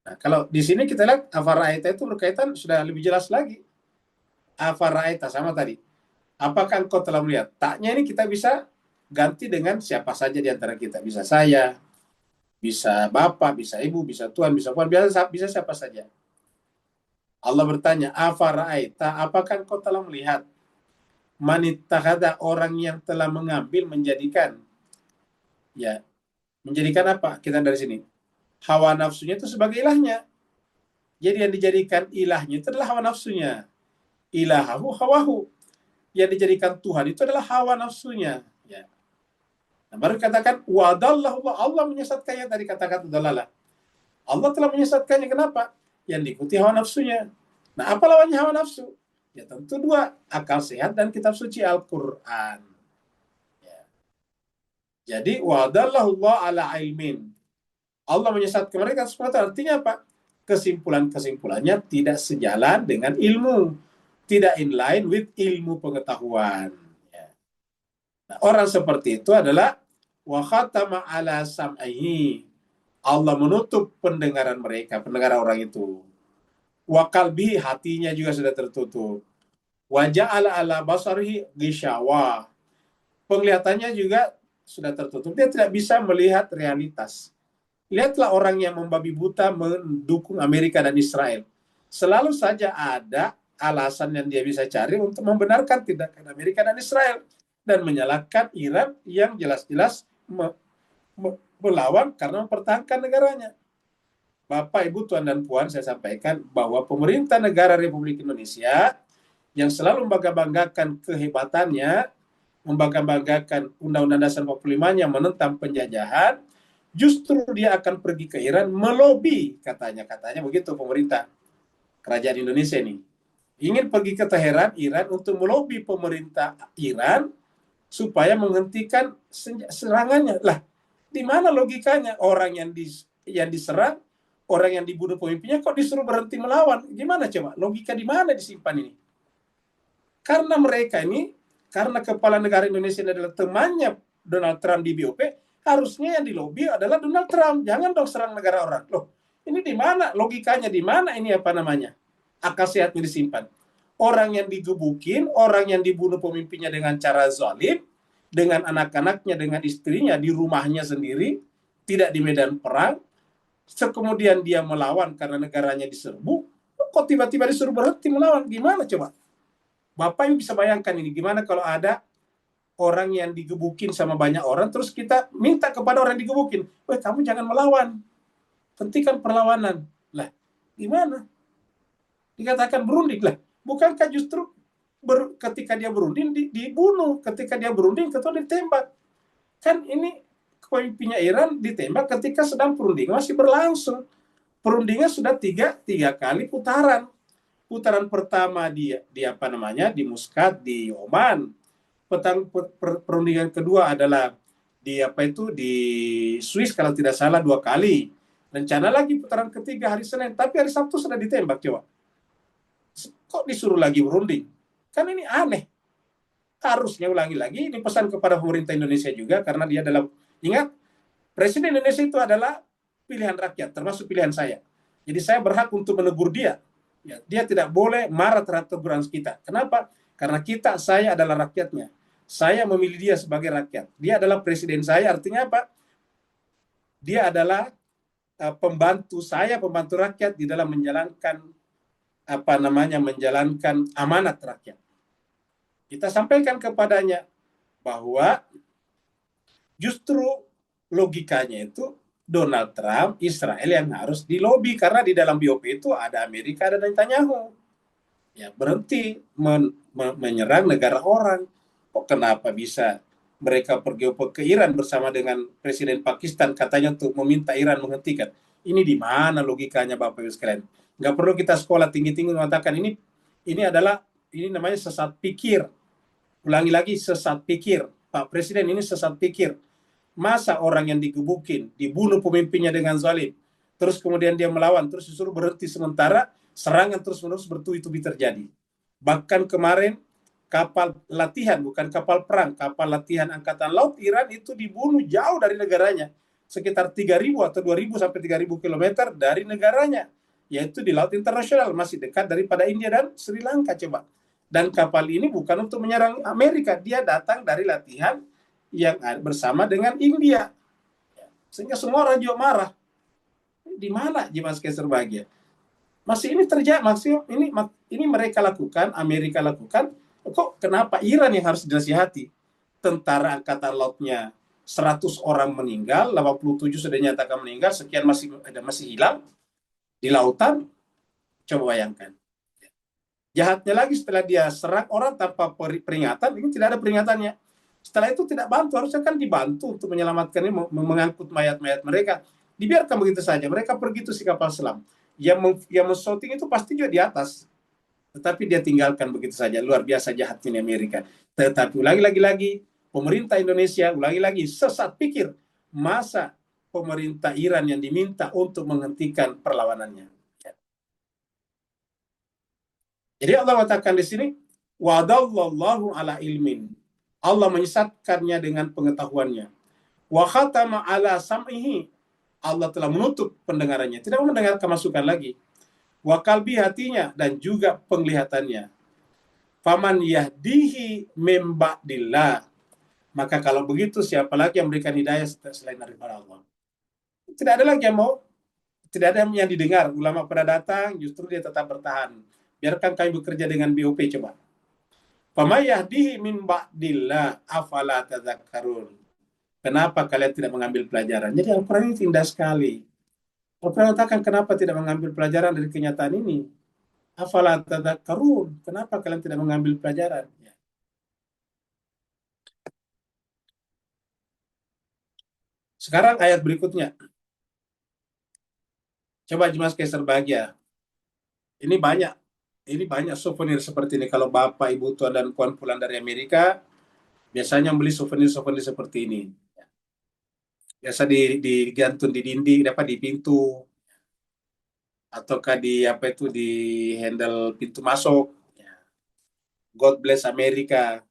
Nah, kalau di sini kita lihat fara'aita itu berkaitan sudah lebih jelas lagi. Fara'aita sama tadi. Apakah engkau telah melihat? Taknya ini kita bisa ganti dengan siapa saja di antara kita. Bisa saya, bisa bapak, bisa ibu, bisa tuan, bisa puan, bisa siapa saja. Allah bertanya, afara'aita, apakah engkau telah melihat? Manittakhadha, orang yang telah mengambil, menjadikan. Ya, menjadikan apa? Kita dari sini. Hawa nafsunya itu sebagai ilahnya. Jadi yang dijadikan ilahnya itu adalah hawa nafsunya. Ilahahu hawahu. Yang dijadikan Tuhan itu adalah hawa nafsunya. Ya. Nah, baru katakan wadallahu, Allah menyesatkannya, tadi kata-kata dalalah. Allah telah menyesatkannya, kenapa? Yang diikuti hawa nafsunya. Nah, apa lawannya hawa nafsu? Ya tentu dua, akal sehat dan kitab suci Al-Quran. Ya. Jadi wadallahu ala ilmin. Allah menyesatkan mereka seperti artinya apa? Kesimpulannya tidak sejalan dengan ilmu, tidak in line with ilmu pengetahuan. Nah, orang seperti itu adalah wa khatama ala sam'ihi. Allah menutup pendengaran mereka, pendengaran orang itu. Wa qalbi, hatinya juga sudah tertutup. Wa ja'ala ala basarihi gishawa. Penglihatannya juga sudah tertutup. Dia tidak bisa melihat realitas. Lihatlah orang yang membabi buta mendukung Amerika dan Israel. selalu saja ada alasan yang dia bisa cari untuk membenarkan tindakan Amerika dan Israel dan menyalahkan Iran yang jelas-jelas melawan karena mempertahankan negaranya. Bapak, Ibu, Tuan dan Puan, saya sampaikan bahwa pemerintah negara Republik Indonesia yang selalu membangga-banggakan kehebatannya, membangga-banggakan Undang-Undang Dasar 45-nya menentang penjajahan, justru dia akan pergi ke Iran melobi, katanya begitu pemerintah kerajaan Indonesia ini. Ingin pergi ke Teheran, Iran, untuk melobi pemerintah Iran supaya menghentikan serangannya. Lah, di mana logikanya? Orang yang diserang, orang yang dibunuh pemimpinnya, kok disuruh berhenti melawan? Gimana coba? Logika di mana disimpan ini? Karena mereka ini, karena kepala negara Indonesia ini adalah temannya Donald Trump di BOP, harusnya yang dilobi adalah Donald Trump. Jangan dong serang negara orang. Loh, ini di mana logikanya? Di mana ini akal sehatnya disimpan? Orang yang digebukin, orang yang dibunuh pemimpinnya dengan cara zalim, dengan anak-anaknya, dengan istrinya di rumahnya sendiri, tidak di medan perang, kemudian dia melawan karena negaranya diserbu, kok tiba-tiba disuruh berhenti melawan? Gimana coba? Bapak Ibu bisa bayangkan ini, gimana kalau ada orang yang digebukin sama banyak orang, terus kita minta kepada orang yang digebukin, weh kamu jangan melawan, hentikan perlawanan. Lah, gimana? Dikatakan berunding. Lah, bukankah justru ketika dia berunding dibunuh, ketika dia berunding ketua ditembak? Kan ini pemimpinnya Iran ditembak ketika sedang perunding masih berlangsung. Perundingan sudah tiga kali putaran. Putaran pertama di Muscat di Oman. Perundingan kedua adalah di Swiss kalau tidak salah 2 kali. Rencana lagi putaran ketiga hari Senin, tapi hari Sabtu sudah ditembak. Coba, kok disuruh lagi berunding? Kan ini aneh. Harusnya ulangi lagi, ini pesan kepada pemerintah Indonesia juga, karena dia adalah, ingat, Presiden Indonesia itu adalah pilihan rakyat, termasuk pilihan saya. Jadi saya berhak untuk menegur dia. Ya, dia tidak boleh marah terhadap teguran kita. Kenapa? Karena saya adalah rakyatnya. Saya memilih dia sebagai rakyat. Dia adalah presiden saya, artinya apa? Dia adalah pembantu saya, pembantu rakyat di dalam menjalankan amanat rakyat. Kita sampaikan kepadanya bahwa justru logikanya itu Donald Trump, Israel yang harus dilobi, karena di dalam BOP itu ada Amerika, ada Netanyahu. Ya, berhenti menyerang negara orang. Kok kenapa bisa mereka pergi ke Iran bersama dengan Presiden Pakistan, katanya untuk meminta Iran menghentikan? Ini di mana logikanya, Bapak Ibu sekalian? Nggak perlu kita sekolah tinggi-tinggi mengatakan ini namanya sesat pikir. Ulangi lagi, sesat pikir. Pak Presiden, ini sesat pikir. Masa orang yang digebukin, dibunuh pemimpinnya dengan zalim, terus kemudian dia melawan, terus disuruh berhenti sementara, serangan terus-menerus bertubi-tubi terjadi. Bahkan kemarin kapal latihan, bukan kapal perang, kapal latihan Angkatan Laut Iran itu dibunuh jauh dari negaranya, sekitar 3.000 atau 2.000 sampai 3.000 kilometer dari negaranya, yaitu di Laut Internasional, masih dekat daripada India dan Sri Lanka. Coba. Dan kapal ini bukan untuk menyerang Amerika, dia datang dari latihan yang bersama dengan India. Sehingga semua orang juga marah. Di mana jemaah sekalian berbahagia? Masih ini terjadi, maksudnya ini mereka lakukan, Amerika lakukan, kok kenapa Iran yang harus dinasihati? Tentara Angkatan Lautnya 100 orang meninggal, 87 sudah dinyatakan meninggal, sekian masih hilang di lautan. Coba bayangkan. Jahatnya lagi, setelah dia serang orang tanpa peringatan, ini tidak ada peringatannya. Setelah itu tidak bantu, harusnya kan dibantu untuk menyelamatkan ini, mengangkut mayat-mayat mereka. Dibiarkan begitu saja, mereka pergi itu si kapal selam. Yang men-shooting itu pasti juga di atas. Tetapi dia tinggalkan begitu saja. Luar biasa jahatnya Amerika. Tetapi lagi-lagi, pemerintah Indonesia, lagi sesat pikir. Masa pemerintah Iran yang diminta untuk menghentikan perlawanannya. Jadi Allah katakan di sini, wadallallahu ala ilmin. Allah menyesatkannya dengan pengetahuannya. Wa khatama ala sam'ihi. Allah telah menutup pendengarannya, tidak mendengarkan masukan lagi. Wa qalbi, hatinya, dan juga penglihatannya. Faman yahdihi mim ba'dillah. Maka kalau begitu, siapa lagi yang memberikan hidayah selain daripada Allah? Tidak ada lagi yang mau tidak ada yang didengar. Ulama pada datang, justru dia tetap bertahan. Biarkan kami bekerja dengan BOP, coba. Fama yahdihi min ba'dillah afala tadzakkarun. Kenapa kalian tidak mengambil pelajaran? Jadi Al-Quran ini indah sekali. Al-Quran katakan kenapa tidak mengambil pelajaran dari kenyataan ini. Afala tadzakkarun. Kenapa kalian tidak mengambil pelajaran? Ya. Sekarang ayat berikutnya. Coba Mas Kaiser bahagia. Ini banyak souvenir seperti ini. Kalau Bapak, Ibu, Tuan, dan Puan pulang dari Amerika, biasanya beli souvenir-souvenir seperti ini. Biasa digantung di dinding, di pintu, ataukah di handle pintu masuk. God bless Amerika.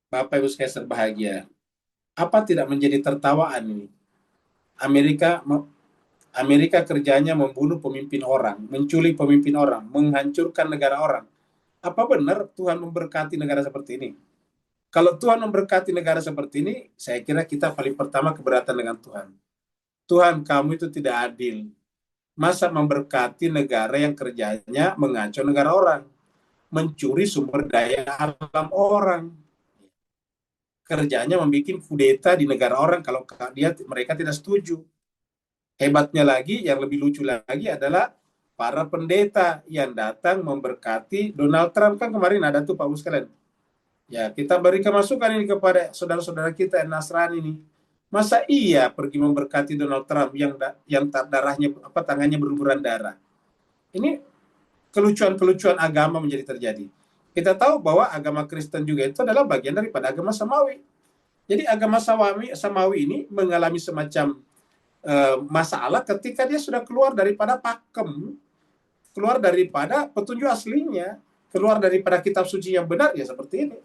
Bapak Ibu sekalian berbahagia. Apa tidak menjadi tertawaan ini? Amerika kerjanya membunuh pemimpin orang, menculik pemimpin orang, menghancurkan negara orang. Apa benar Tuhan memberkati negara seperti ini? Kalau Tuhan memberkati negara seperti ini, saya kira kita paling pertama keberatan dengan Tuhan. Tuhan, kamu itu tidak adil. Masa memberkati negara yang kerjanya mengacau negara orang, mencuri sumber daya alam orang, kerjanya membuat kudeta di negara orang kalau mereka tidak setuju. Hebatnya lagi, yang lebih lucu lagi adalah para pendeta yang datang memberkati Donald Trump. Kan kemarin ada tuh Pak Bus sekalian. Ya, kita berikan masukan ini kepada saudara-saudara kita yang Nasrani ini. Masa iya pergi memberkati Donald Trump yang darahnya tangannya berlumuran darah. Ini kelucuan-kelucuan agama menjadi terjadi. Kita tahu bahwa agama Kristen juga itu adalah bagian daripada agama Samawi. Jadi agama Samawi ini mengalami semacam masalah ketika dia sudah keluar daripada pakem, keluar daripada petunjuk aslinya, keluar daripada kitab suci yang benar, ya seperti ini.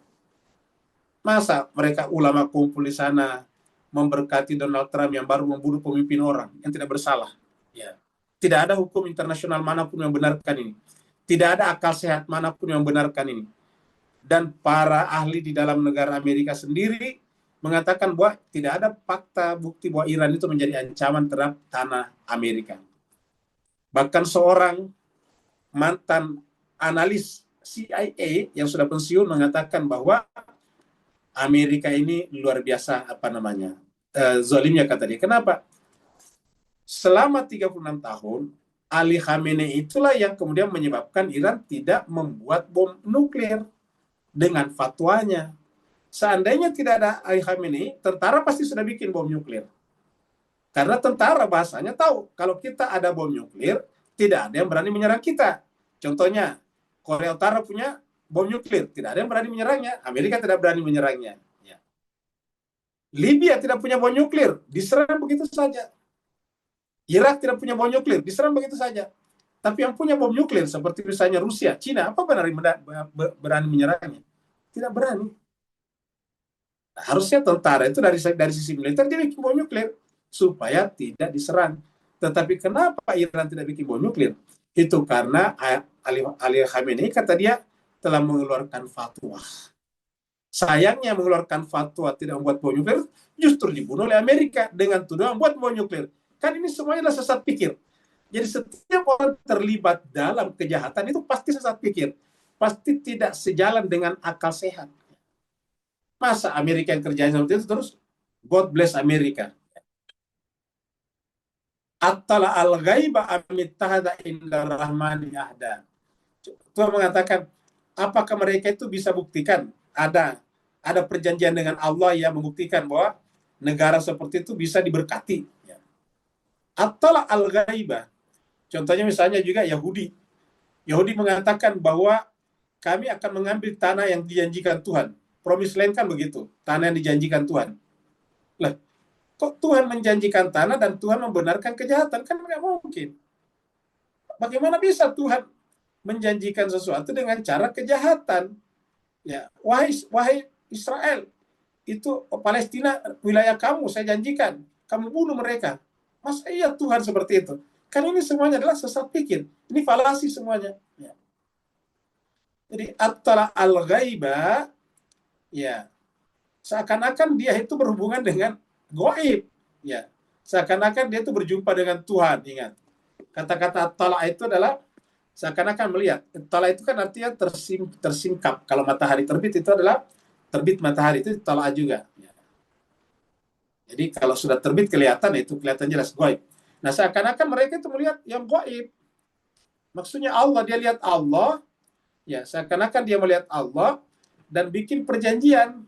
Masa mereka ulama kumpul di sana memberkati Donald Trump yang baru membunuh pemimpin orang yang tidak bersalah. Ya. Tidak ada hukum internasional manapun yang benarkan ini. Tidak ada akal sehat manapun yang benarkan ini. Dan para ahli di dalam negara Amerika sendiri mengatakan bahwa tidak ada fakta bukti bahwa Iran itu menjadi ancaman terhadap tanah Amerika. Bahkan seorang mantan analis CIA yang sudah pensiun mengatakan bahwa Amerika ini luar biasa zalimnya, kata dia. Kenapa? Selama 36 tahun Ali Khamenei itulah yang kemudian menyebabkan Iran tidak membuat bom nuklir dengan fatwanya. Seandainya tidak ada Ali Khamenei, tentara pasti sudah bikin bom nuklir. Karena tentara bahasanya tahu, kalau kita ada bom nuklir, tidak ada yang berani menyerang kita. Contohnya, Korea Utara punya bom nuklir, tidak ada yang berani menyerangnya. Amerika tidak berani menyerangnya. Ya. Libya tidak punya bom nuklir, diserang begitu saja. Irak tidak punya bom nuklir, diserang begitu saja. Tapi yang punya bom nuklir, seperti misalnya Rusia, Cina, apa berani menyerangnya? Tidak berani. Nah, harusnya tentara itu dari sisi militer dia bikin bom nuklir supaya tidak diserang. Tetapi kenapa Iran tidak bikin bom nuklir? Itu karena Ali Khamenei, kata dia, telah mengeluarkan fatwa. Sayangnya mengeluarkan fatwa tidak membuat bom nuklir, justru dibunuh oleh Amerika dengan tuduhan membuat bom nuklir. Kan ini semuanya adalah sesat pikir. Jadi setiap orang terlibat dalam kejahatan itu pasti sesat pikir. Pasti tidak sejalan dengan akal sehat. Masa Amerika yang kerjanya seperti itu terus? God bless Amerika. Attala al-ghaiba amittahada inda rahmani ahda. Tuhan mengatakan, apakah mereka itu bisa buktikan ada perjanjian dengan Allah yang membuktikan bahwa negara seperti itu bisa diberkati. Attala al-ghaiba. Contohnya misalnya juga Yahudi. Yahudi mengatakan bahwa kami akan mengambil tanah yang dijanjikan Tuhan. Promised land kan begitu, tanah yang dijanjikan Tuhan. Lah, kok Tuhan menjanjikan tanah dan Tuhan membenarkan kejahatan? Kan nggak mungkin. Bagaimana bisa Tuhan menjanjikan sesuatu dengan cara kejahatan? Ya, wahai Israel, itu Palestina wilayah kamu, saya janjikan, kamu bunuh mereka. Masa iya Tuhan seperti itu? Kan ini semuanya adalah sesat pikir. Ini falasi semuanya. Ya. Jadi attala al-ghaiba, ya, seakan-akan dia itu berhubungan dengan goib. Ya. seakan-akan dia itu berjumpa dengan Tuhan. Ingat, kata-kata tala itu adalah seakan-akan melihat. Tala itu kan artinya tersingkap. Kalau matahari terbit itu adalah terbit matahari, itu tala juga. Jadi kalau sudah terbit kelihatan, itu kelihatan jelas gaib. Nah, seakan-akan mereka itu melihat yang gaib. Maksudnya Allah, dia lihat Allah, ya seakan-akan dia melihat Allah dan bikin perjanjian.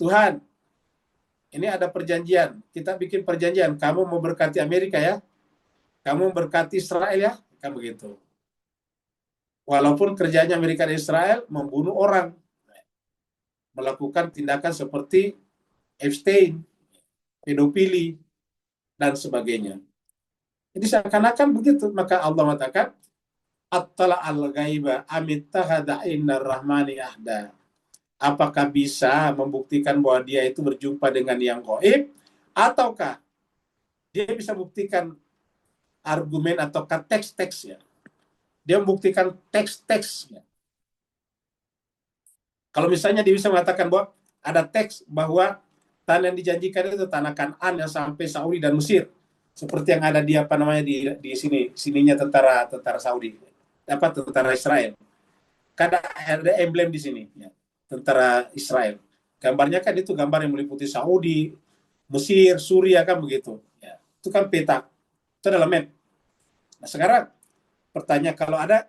Tuhan, ini ada perjanjian. Kita bikin perjanjian. Kamu mau berkati Amerika ya, kamu berkati Israel ya, kan begitu. Walaupun kerjanya Amerika dan Israel membunuh orang, melakukan tindakan seperti Epstein, pedofili, dan sebagainya. Jadi seakan-akan begitu. Maka Allah mengatakan, Attala al-ghaiba amittahada innar rahmani ahda. Apakah bisa membuktikan bahwa dia itu berjumpa dengan yang gaib, ataukah dia bisa buktikan argumen atau teks-teksnya. Dia membuktikan teks-teksnya. Kalau misalnya dia bisa mengatakan bahwa ada teks bahwa tanah yang dijanjikan itu tanah Kanaan yang sampai Saudi dan Mesir, seperti yang ada di apa namanya di sininya tentara Saudi, tentara Israel. Karena ada emblem di sini, ya, tentara Israel. Gambarnya kan itu gambar yang meliputi Saudi, Mesir, Suriah kan begitu. Ya, itu kan peta, itu adalah map. Nah sekarang pertanyaan,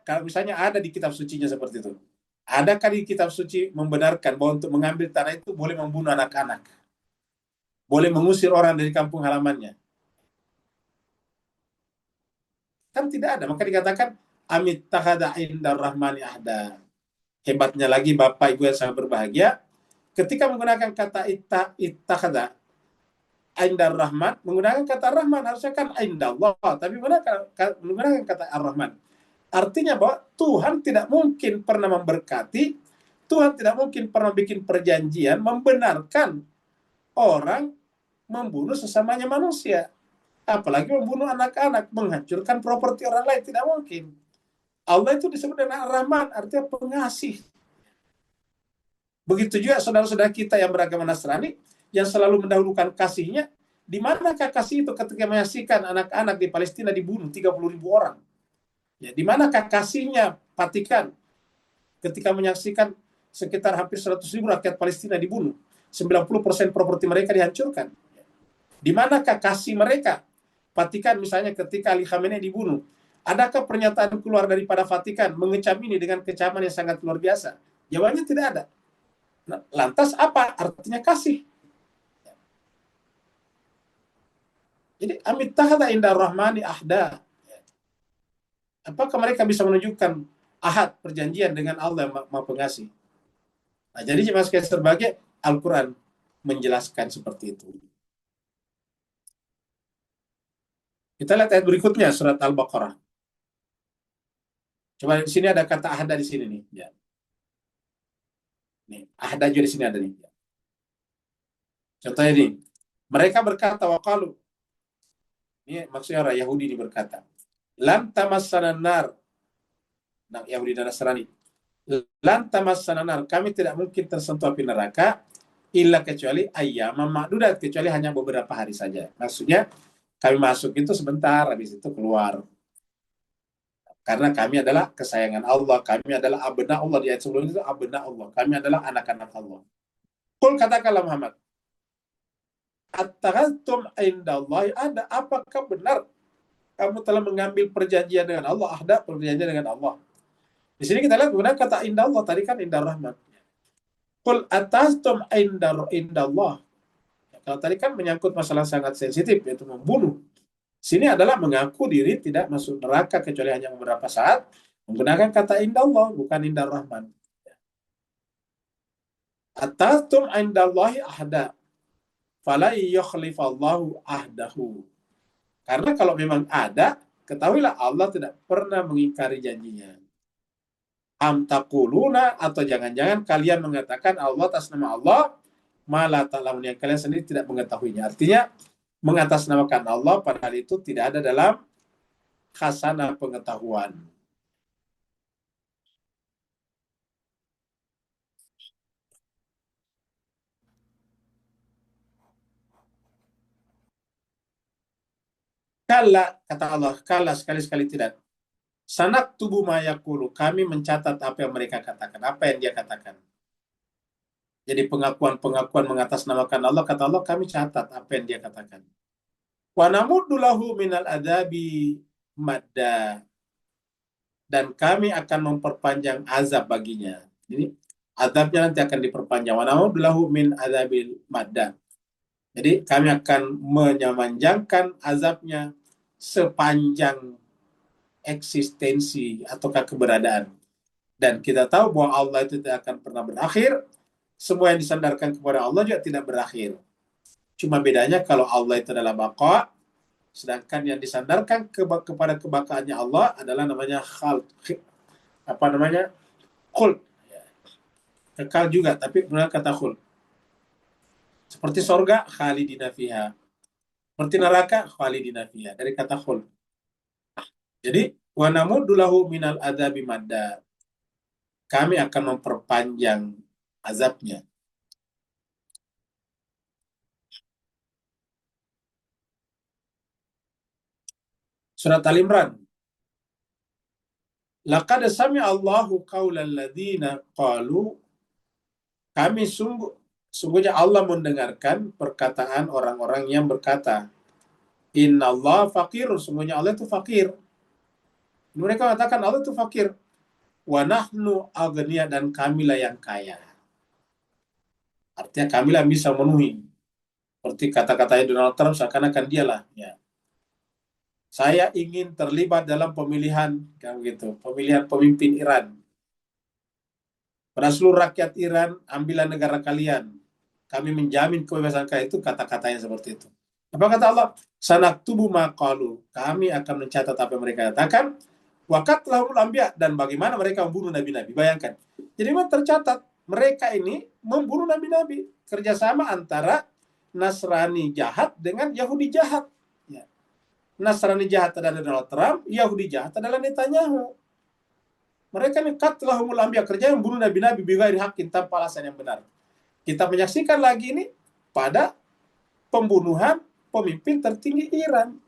kalau misalnya ada di kitab sucinya seperti itu, adakah di kitab suci membenarkan bahwa untuk mengambil tanah itu boleh membunuh anak-anak, boleh mengusir orang dari kampung halamannya? Kan tidak ada. Maka dikatakan amit tahada indar rahmani ahda. Hebatnya lagi Bapak Ibu yang sangat berbahagia, ketika menggunakan kata ittahada indar rahman, menggunakan kata rahman, harusnya kan indallah, tapi menggunakan kata ar-rahman. Artinya bahwa Tuhan tidak mungkin pernah memberkati, Tuhan tidak mungkin pernah bikin perjanjian membenarkan orang membunuh sesamanya manusia. Apalagi membunuh anak-anak, menghancurkan properti orang lain, tidak mungkin. Allah itu disebut dengan Ar-Rahman, artinya pengasih. Begitu juga saudara-saudara kita yang beragama Nasrani, yang selalu mendahulukan kasihnya. Di manakah kasih itu ketika menyaksikan anak-anak di Palestina dibunuh 30.000 orang? Ya, di manakah kasihnya Vatikan ketika menyaksikan sekitar hampir 100.000 rakyat Palestina dibunuh, 90% properti mereka dihancurkan? Di manakah kasih mereka Vatikan misalnya ketika Ali Khamenei dibunuh? Adakah pernyataan keluar daripada Vatikan mengecam ini dengan kecaman yang sangat luar biasa? Jawabannya tidak ada. Nah, lantas apa artinya kasih? Jadi amit tahada indah rahmani ahda. Apakah mereka bisa menunjukkan ahad perjanjian dengan Allah yang Maha Pengasih? Nah, jadi jemaah sekalian sebagai Al-Quran menjelaskan seperti itu. Kita lihat ayat berikutnya, surat Al-Baqarah. Coba di sini ada kata ahda di sini nih. Ya. Nih, ahda juga di sini ada nih. Contohnya nih, mereka berkata waqalu. Ini maksudnya orang Yahudi ini berkata, lan tamassana nar. Nah, Yahudi dan Nasrani. Lan tamassana nar, kami tidak mungkin tersentuh api neraka illa kecuali ayyaman ma'dudat, kecuali hanya beberapa hari saja. Maksudnya kami masuk itu sebentar, habis itu keluar. Karena kami adalah kesayangan Allah, kami adalah abna Allah. Di ayat sebelum itu abna Allah, kami adalah anak-anak Allah. Qul katakanlah Muhammad, attakhadtum indallahi ada, apakah benar kamu telah mengambil perjanjian dengan Allah, ada perjanjian dengan Allah. Di sini kita lihat menggunakan kata indallah, tadi kan indar rahmat. Qul attakhadtum indallah. Kalau tadi kan menyangkut masalah sangat sensitif, yaitu membunuh. Sini adalah mengaku diri tidak masuk neraka kecuali hanya beberapa saat, menggunakan kata indallah, bukan indar rahman. Attakhadtum indallahi ahda fala yukhlifallahu ahdahu. Karena kalau memang ada, ketahuilah Allah tidak pernah mengingkari janjinya. Am taquluna, atau jangan-jangan kalian mengatakan Allah atas nama Allah malah ta'lamun, yang kalian sendiri tidak mengetahuinya. Artinya mengatasnamakan Allah padahal itu tidak ada dalam khasanah pengetahuan. Kala, kata Allah, kala, sekali-sekali tidak. Sanak tubuh mayakulu, kami mencatat apa yang mereka katakan, apa yang dia katakan. Jadi pengakuan-pengakuan mengatasnamakan Allah, kata Allah, kami catat apa yang dia katakan. Wa namuddu lahu minal adabi madda, dan kami akan memperpanjang azab baginya. Jadi azabnya nanti akan diperpanjang. Wa namuddu lahu min adabil madda. Jadi kami akan menyamancangkan azabnya sepanjang eksistensi ataukah keberadaan. Dan kita tahu bahwa Allah itu tidak akan pernah berakhir. Semua yang disandarkan kepada Allah juga tidak berakhir. Cuma bedanya kalau Allah itu adalah baqa, sedangkan yang disandarkan kepada kebakaannya Allah adalah namanya khuld. Khuld. Kekal juga, tapi benar kata khuld. Seperti sorga, khalidina fiha. Seperti neraka, khalidina fiha. Dari kata khuld. Jadi, wa namuddu lahu minal adzabi madda. Kami akan memperpanjang azabnya. Surat Al-Imran. Laqad sami'a Allahu qaulal ladzina qalu, kami sungguhnya Allah mendengarkan perkataan orang-orang yang berkata, Innallaha faqirun, sungguhnya Allah itu fakir. Mereka mengatakan Allah itu fakir. Wa nahnu aghnia, dan kamilah yang kaya. Artinya kamilah bisa memenuhi. Seperti kata-katanya Donald Trump, seakan-akan dialah. Ya. Saya ingin terlibat dalam pemilihan, kan gitu, pemilihan pemimpin Iran. Pada seluruh rakyat Iran, ambillah negara kalian. Kami menjamin kebebasan kalian, itu kata-katanya seperti itu. Apa kata Allah? Sanaktubu ma qalu, kami akan mencatat apa yang mereka katakan. Wa qatlahumul anbiya, dan bagaimana mereka membunuh nabi-nabi. Bayangkan. Jadi memang tercatat mereka ini membunuh nabi-nabi. Kerjasama antara Nasrani jahat dengan Yahudi jahat. Ya. Nasrani jahat adalah Donald Trump, Yahudi jahat adalah Netanyahu. Mereka ini qatlahumul anbiya, kerja yang membunuh nabi-nabi bighairi haqqin, tanpa alasan yang benar. Kita menyaksikan lagi ini pada pembunuhan pemimpin tertinggi Iran.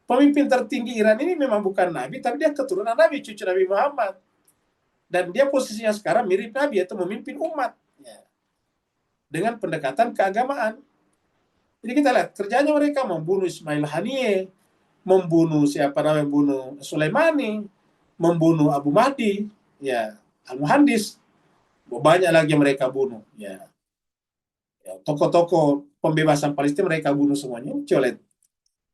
Pemimpin tertinggi Iran ini memang bukan nabi, tapi dia keturunan nabi, cucu Nabi Muhammad. Dan dia posisinya sekarang mirip nabi, yaitu memimpin umat. Ya. Dengan pendekatan keagamaan. Jadi kita lihat, kerjanya mereka membunuh Ismail Haniyeh, membunuh membunuh Sulaimani, membunuh Abu Mahdi, ya, Al-Muhandis. Banyak lagi yang mereka bunuh. Ya. Ya, tokoh-tokoh pembebasan Palestina mereka bunuh semuanya. Colet.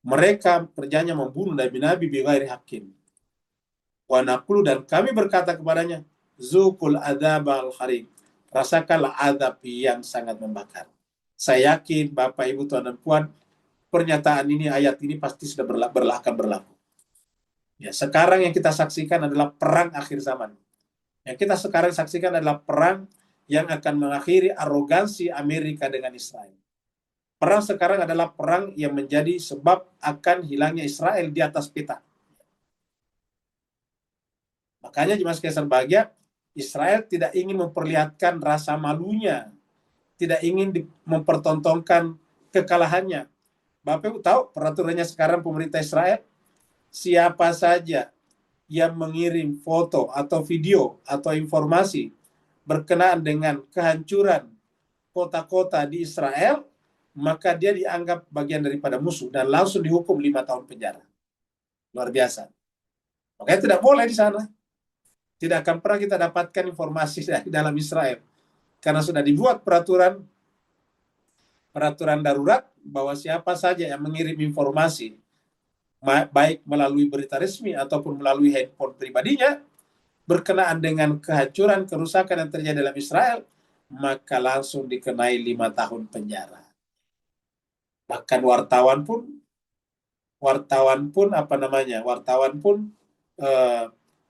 Mereka kerjanya membunuh nabi-nabi bighairi haqqin. Wa naqulu, dan kami berkata kepadanya, Zukul adzabal khariq, rasakanlah azab yang sangat membakar. Saya yakin Bapak Ibu Tuan dan Puan, pernyataan ini, ayat ini pasti sudah akan berlaku. Ya, sekarang yang kita saksikan adalah perang akhir zaman. Yang kita sekarang saksikan adalah perang yang akan mengakhiri arogansi Amerika dengan Israel. Perang sekarang adalah perang yang menjadi sebab akan hilangnya Israel di atas peta. Makanya jemaah sekalian berbahagia, Israel tidak ingin memperlihatkan rasa malunya, tidak ingin mempertontonkan kekalahannya. Bapak Ibu tahu peraturannya sekarang pemerintah Israel, siapa saja yang mengirim foto atau video atau informasi berkenaan dengan kehancuran kota-kota di Israel, maka dia dianggap bagian daripada musuh dan langsung dihukum 5 tahun penjara. Luar biasa. Makanya tidak boleh di sana. Tidak akan pernah kita dapatkan informasi dari dalam Israel. Karena sudah dibuat peraturan darurat bahwa siapa saja yang mengirim informasi, baik melalui berita resmi ataupun melalui handphone pribadinya, berkenaan dengan kehancuran, kerusakan yang terjadi dalam Israel, maka langsung dikenai 5 tahun penjara. Bahkan wartawan pun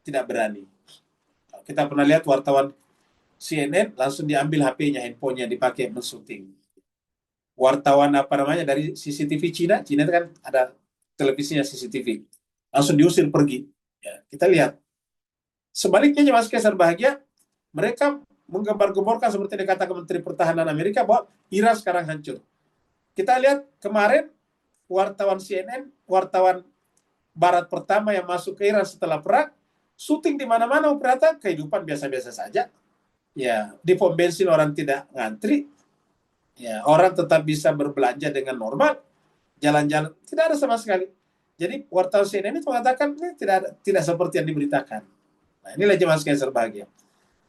tidak berani. Kita pernah lihat wartawan CNN langsung diambil HP-nya, handphonenya dipakai mensyuting. Wartawan dari CCTV Cina kan ada televisinya CCTV, langsung diusir pergi. Ya, kita lihat. Sebaliknya jemaah sekalian bahagia, mereka menggembar-gemborkan seperti dikatakan Menteri Pertahanan Amerika bahwa Iran sekarang hancur. Kita lihat kemarin wartawan CNN, wartawan Barat pertama yang masuk ke Iran setelah perang, syuting di mana-mana operator, kehidupan biasa-biasa saja. Ya, di pom bensin orang tidak ngantri, ya orang tetap bisa berbelanja dengan normal, jalan-jalan tidak ada sama sekali. Jadi wartawan CNN itu mengatakan ini tidak seperti yang diberitakan. Nah, inilah jemaah sekalian berbahagia.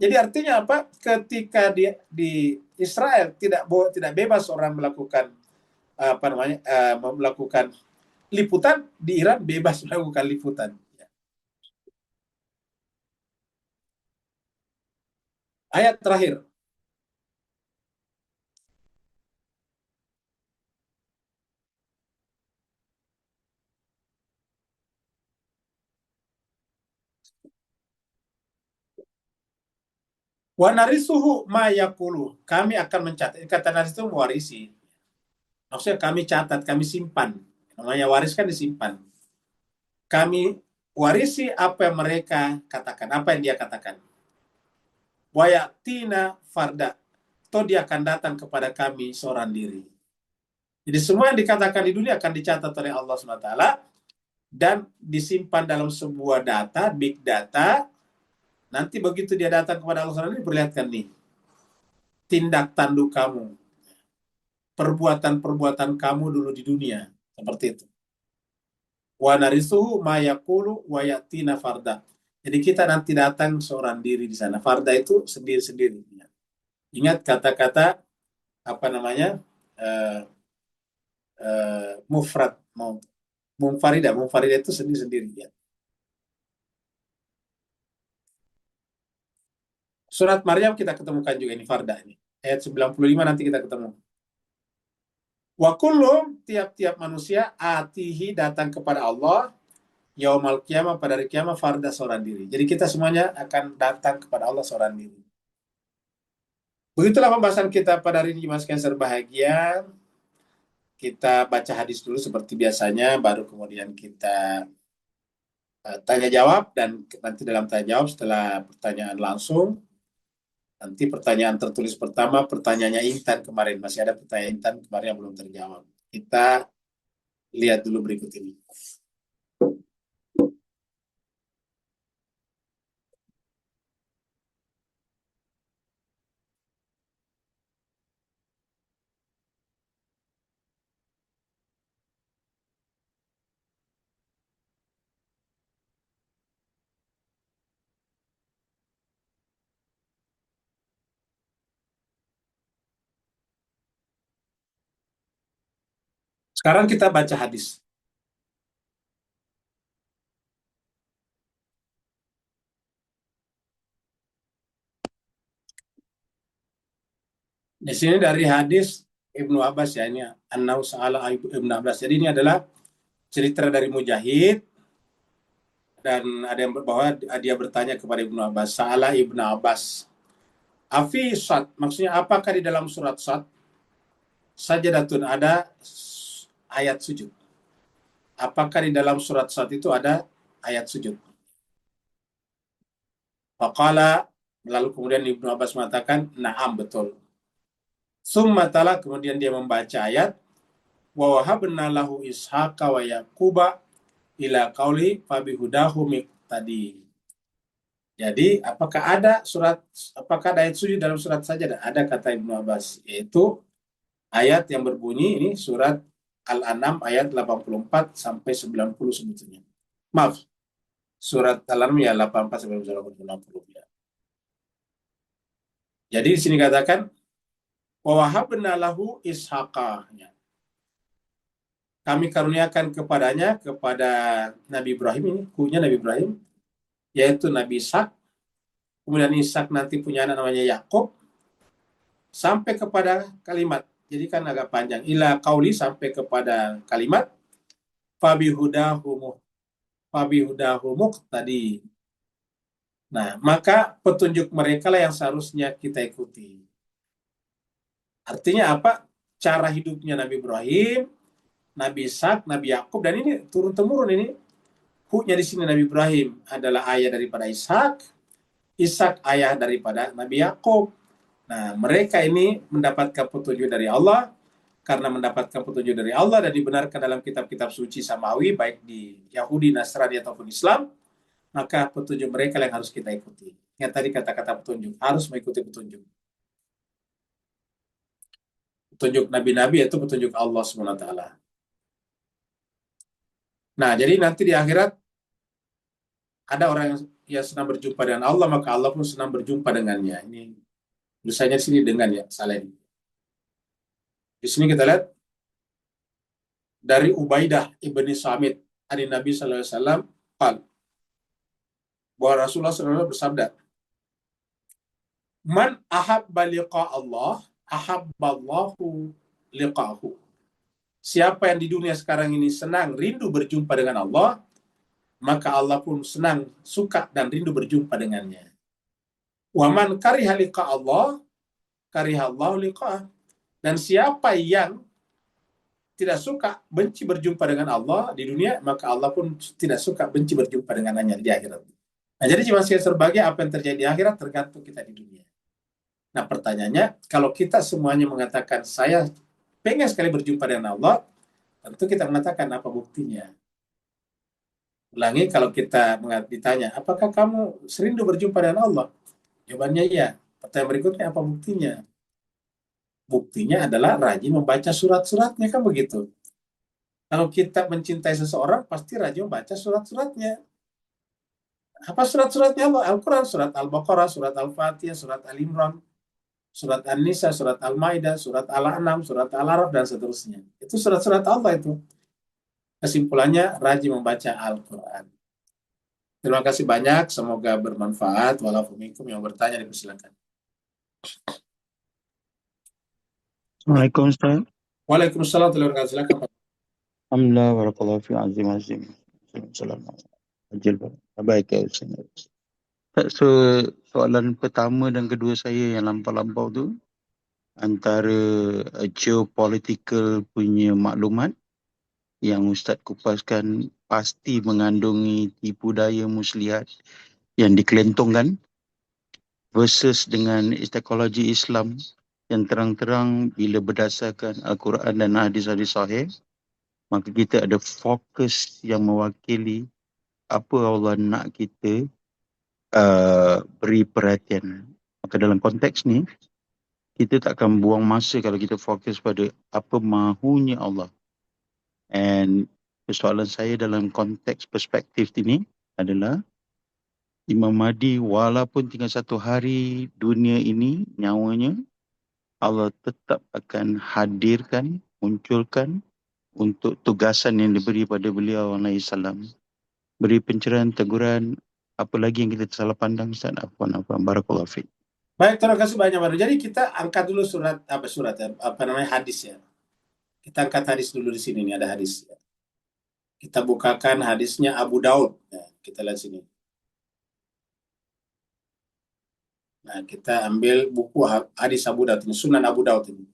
Jadi artinya apa? Ketika di Israel tidak bebas orang melakukan melakukan liputan, di Iran bebas melakukan liputan. Ayat terakhir. Wa narisuhu ma yaqulu. Kami akan mencatat. Kata naris itu mewarisi. Maksudnya kami catat, kami simpan. Namanya waris kan disimpan. Kami warisi apa yang mereka katakan, apa yang dia katakan. Wa yatina farda. Toh dia akan datang kepada kami seorang diri. Jadi semua yang dikatakan di dunia akan dicatat oleh Allah SWT dan disimpan dalam sebuah data, big data. Nanti begitu dia datang kepada Allah SWT, diperlihatkan nih, tindak tanduk kamu, perbuatan-perbuatan kamu dulu di dunia, seperti itu. Wa narisuhu ma yaqulu wa yatina farda. Jadi kita nanti datang seorang diri di sana. Farda itu sendiri-sendiri. Ingat kata-kata apa namanya? Mufrad, munfaridah itu sendiri-sendiri ya. Surat Maryam kita ketemukan juga ini farda ini. Ayat 95 nanti kita ketemu. Wa kullum, tiap-tiap manusia atihi datang kepada Allah yaumal qiyamah, pada hari kiamat farda seorang diri. Jadi kita semuanya akan datang kepada Allah seorang diri. Begitulah pembahasan kita pada hari ini, Mas Cancer bahagia. Kita baca hadis dulu seperti biasanya, baru kemudian kita tanya jawab, dan nanti dalam tanya jawab setelah pertanyaan langsung, nanti pertanyaan tertulis pertama, pertanyaannya Intan kemarin, masih ada pertanyaan Intan kemarin yang belum terjawab. Kita lihat dulu berikut ini. Sekarang kita baca hadis. Di sini dari hadis Ibnu Abbas ya, ini An-Naw Sa'ala Ibnu Abbas. Jadi ini adalah cerita dari Mujahid, dan ada yang bahwa dia bertanya kepada Ibnu Abbas, Sa'ala Ibnu Abbas, Afi Sad, maksudnya apakah di dalam surat Sad sajadatun ada ayat sujud? Apakah di dalam surat Sad itu ada ayat sujud? Faqala, lalu kemudian Ibnu Abbas mengatakan, na'am, betul. Summa tala, kemudian dia membaca ayat, wa wahabna lahu ishaqa wa yaquba ila qauli fabihudahu miqtadi. Jadi apakah ada ayat sujud dalam surat Sajadah? Ada, kata Ibnu Abbas, yaitu ayat yang berbunyi ini surat Al-An'am ayat 84 sampai 90 sebetulnya. Maaf, surat Al-An'am ya 84 sampai 90 ya. Jadi di sini katakan wa wahabna lahu ishaqa. Kami karuniakan kepada Nabi Ibrahim, ini kunya Nabi Ibrahim, yaitu Nabi Ishak. Kemudian Ishak nanti punya anak namanya Yakub, sampai kepada kalimat. Jadi kan agak panjang. Ila qauli, sampai kepada kalimat fabihudahu muqtadi. Nah, maka petunjuk mereka lah yang seharusnya kita ikuti. Artinya apa? Cara hidupnya Nabi Ibrahim, Nabi Ishak, Nabi Yakub, dan ini turun-temurun ini. Huknya di sini Nabi Ibrahim adalah ayah daripada Ishak, Ishak ayah daripada Nabi Yakub. Nah, mereka ini mendapatkan petunjuk dari Allah, karena mendapatkan petunjuk dari Allah dan dibenarkan dalam kitab-kitab suci samawi, baik di Yahudi, Nasrani, ataupun Islam, maka petunjuk mereka yang harus kita ikuti. Yang tadi kata-kata petunjuk, harus mengikuti petunjuk. Petunjuk nabi-nabi itu petunjuk Allah SWT. Nah, jadi nanti di akhirat ada orang yang senang berjumpa dengan Allah, maka Allah pun senang berjumpa dengannya. Ini tulisannya di sini dengan ya, salah ini. Di sini kita lihat dari Ubaidah ibni Samit dari Nabi SAW, bahwa Rasulullah SAW bersabda, Man ahabba liqa Allah, ahabballahu liqahu. Siapa yang di dunia sekarang ini senang, rindu berjumpa dengan Allah, maka Allah pun senang, suka, dan rindu berjumpa dengannya. Wa man kariha liqa Allah, karihallahu liqa'ah. Dan siapa yang tidak suka, benci berjumpa dengan Allah di dunia, maka Allah pun tidak suka, benci berjumpa dengannya di akhirat. Nah, jadi cuma sebagai apa yang terjadi di akhirat tergantung kita di dunia. Nah, pertanyaannya, kalau kita semuanya mengatakan, saya pengen sekali berjumpa dengan Allah, tentu kita mengatakan, apa buktinya? Ulangi, kalau kita ditanya, apakah kamu sering berjumpa dengan Allah? Jawabannya iya. Pertanyaan berikutnya, apa buktinya? Buktinya adalah rajin membaca surat-suratnya, kan begitu. Kalau kita mencintai seseorang, pasti rajin membaca surat-suratnya. Apa surat-suratnya Allah? Al-Quran, surat Al-Baqarah, surat Al-Fatihah, surat Al-Imran, surat An-Nisa, surat Al-Maidah, surat Al-An'am, surat Al-Araf, dan seterusnya. Itu surat-surat Allah itu. Kesimpulannya, rajin membaca Al-Quran. Terima kasih banyak, semoga bermanfaat. Walaupun yang bertanya, dipersilakan. Assalamualaikum Ustaz. Waalaikumsalam warahmatullahi wabarakatuh. Silakan Pak. Alhamdulillah, barakallahu fi azim. Assalamualaikum. Baik ya Ustaz. So, soalan pertama dan kedua saya yang lampau-lampau tu, antara geopolitical punya maklumat yang Ustaz kupaskan pasti mengandungi tipu daya muslihat yang dikelentongkan versus dengan psikologi Islam yang terang-terang bila berdasarkan Al-Quran dan hadis-hadis sahih, maka kita ada fokus yang mewakili apa Allah nak kita beri perhatian. Maka dalam konteks ni, kita tak akan buang masa kalau kita fokus pada apa mahunya Allah. And persoalan saya dalam konteks perspektif ini adalah Imam Mahdi walaupun tinggal satu hari dunia ini nyawanya, Allah tetap akan hadirkan, munculkan untuk tugasan yang diberi pada beliau alaihissalam. Beri pencerahan, teguran, apa lagi yang kita salah pandang Ustaz? Afwan, barakallahu fiik. Baik, terima kasih banyak Baru. Jadi kita angkat dulu hadis ya. Kita angkat hadis dulu di sini, nih ada hadis. Ya. Kita bukakan hadisnya Abu Daud. Ya, kita lihat sini. Nah, kita ambil buku hadis Abu Daud ini, Sunan Abu Daud ini.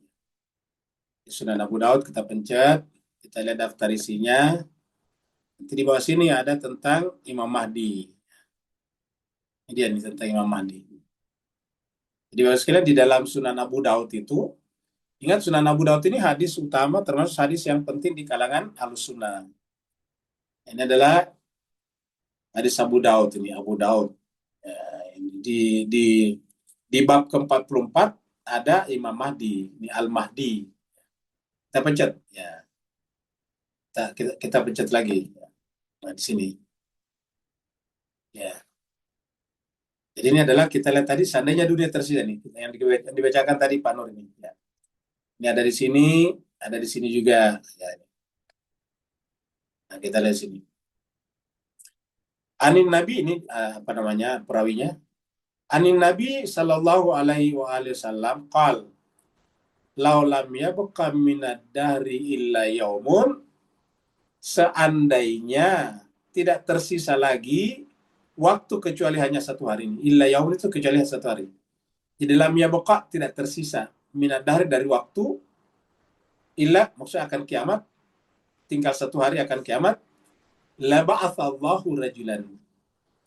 Di Sunan Abu Daud kita pencet, kita lihat daftar isinya. Nanti di bawah sini ada tentang Imam Mahdi. Ini dia nih tentang Imam Mahdi. Jadi bapak sekalian di dalam Sunan Abu Daud itu, ingat Sunan Abu Daud ini hadis utama termasuk hadis yang penting di kalangan Ahlussunnah. Ini adalah hadis Abu Daud ini, Abu Daud. Di bab ke-44 ada Imam Mahdi, ini Al-Mahdi. Kita pencet ya. Kita pencet lagi. Nah, di sini. Ya. Jadi ini adalah kita lihat tadi seandainya dunia tersisa nih, yang dibacakan tadi Pak Nur ini. Ya. Ini ada di sini juga. Ya. Nah, kita lihat sini. Anin Nabi ini perawinya. Anin Nabi sallallahu alaihi wasallam qal law lam yabqa minad dahri illa yaumun, seandainya tidak tersisa lagi waktu kecuali hanya satu hari ini. Illa yaumun itu kecuali hanya satu hari. Jadi lam yabqa tidak tersisa minad dahri dari waktu, illa maksudnya akan kiamat, tinggal satu hari akan kiamat. La ba'atsallahu rajulan,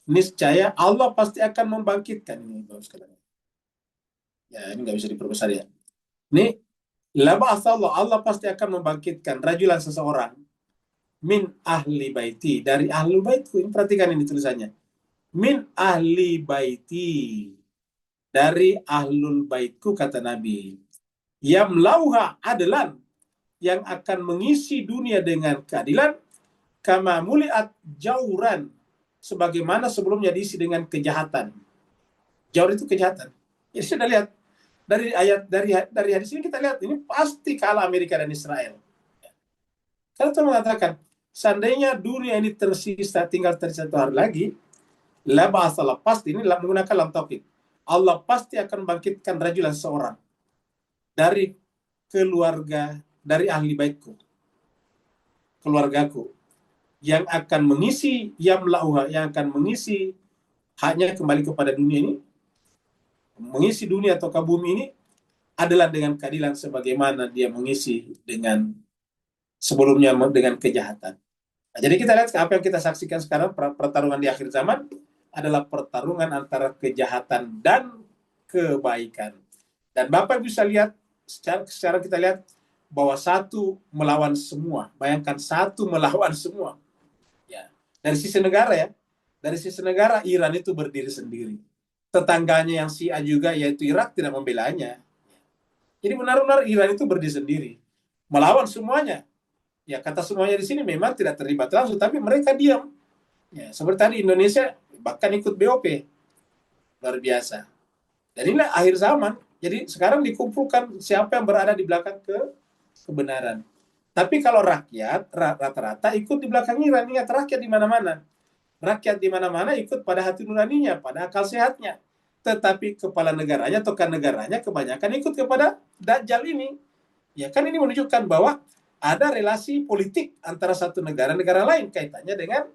niscaya Allah pasti akan membangkitkan ini Bapak sekalian. Ya, ini nggak bisa diperbesar ya. Ini La ba'athallah, Allah pasti akan membangkitkan rajulan seseorang min ahli baiti, dari ahlu baitku. Ini perhatikan ini tulisannya. Min ahli baiti, dari ahlul baitku, kata Nabi. Yamlauha adlan, yang akan mengisi dunia dengan keadilan, kama muliat jauran, sebagaimana sebelumnya diisi dengan kejahatan. Jaur itu kejahatan. Ya sudah lihat dari ayat, dari hadis ini kita lihat ini pasti kalah Amerika dan Israel. Karena Tuhan mengatakan, seandainya dunia ini tersisa tinggal satu hari lagi, la ba'athallah, pasti ini menggunakan lam taukid. Allah pasti akan bangkitkan rajulan seorang dari keluarga, dari ahli baitku, keluargaku, yang akan mengisi yamlauha, yang akan mengisi haknya kembali kepada dunia ini, mengisi dunia atau bumi ini adalah dengan keadilan sebagaimana dia mengisi dengan sebelumnya dengan kejahatan. Nah, jadi kita lihat apa yang kita saksikan sekarang, pertarungan di akhir zaman adalah pertarungan antara kejahatan dan kebaikan. Dan Bapak bisa lihat, secara kita lihat bahwa satu melawan semua. Bayangkan satu melawan semua. Ya. Dari sisi negara ya, dari sisi negara Iran itu berdiri sendiri. Tetangganya yang Syiah juga yaitu Irak tidak membelanya. Jadi benar-benar Iran itu berdiri sendiri, melawan semuanya. Ya, kata semuanya di sini memang tidak terlibat langsung, tapi mereka diam. Ya, seperti tadi Indonesia bahkan ikut BOP, luar biasa. Dan inilah akhir zaman. Jadi sekarang dikumpulkan siapa yang berada di belakang kebenaran. Tapi kalau rakyat rata-rata ikut di belakang Iran. Ingat, rakyat di mana-mana. Rakyat di mana-mana ikut pada hati nuraninya, pada akal sehatnya. Tetapi kepala negaranya, tokoh negaranya kebanyakan ikut kepada Dajjal ini. Ya kan, ini menunjukkan bahwa ada relasi politik antara satu negara lain kaitannya dengan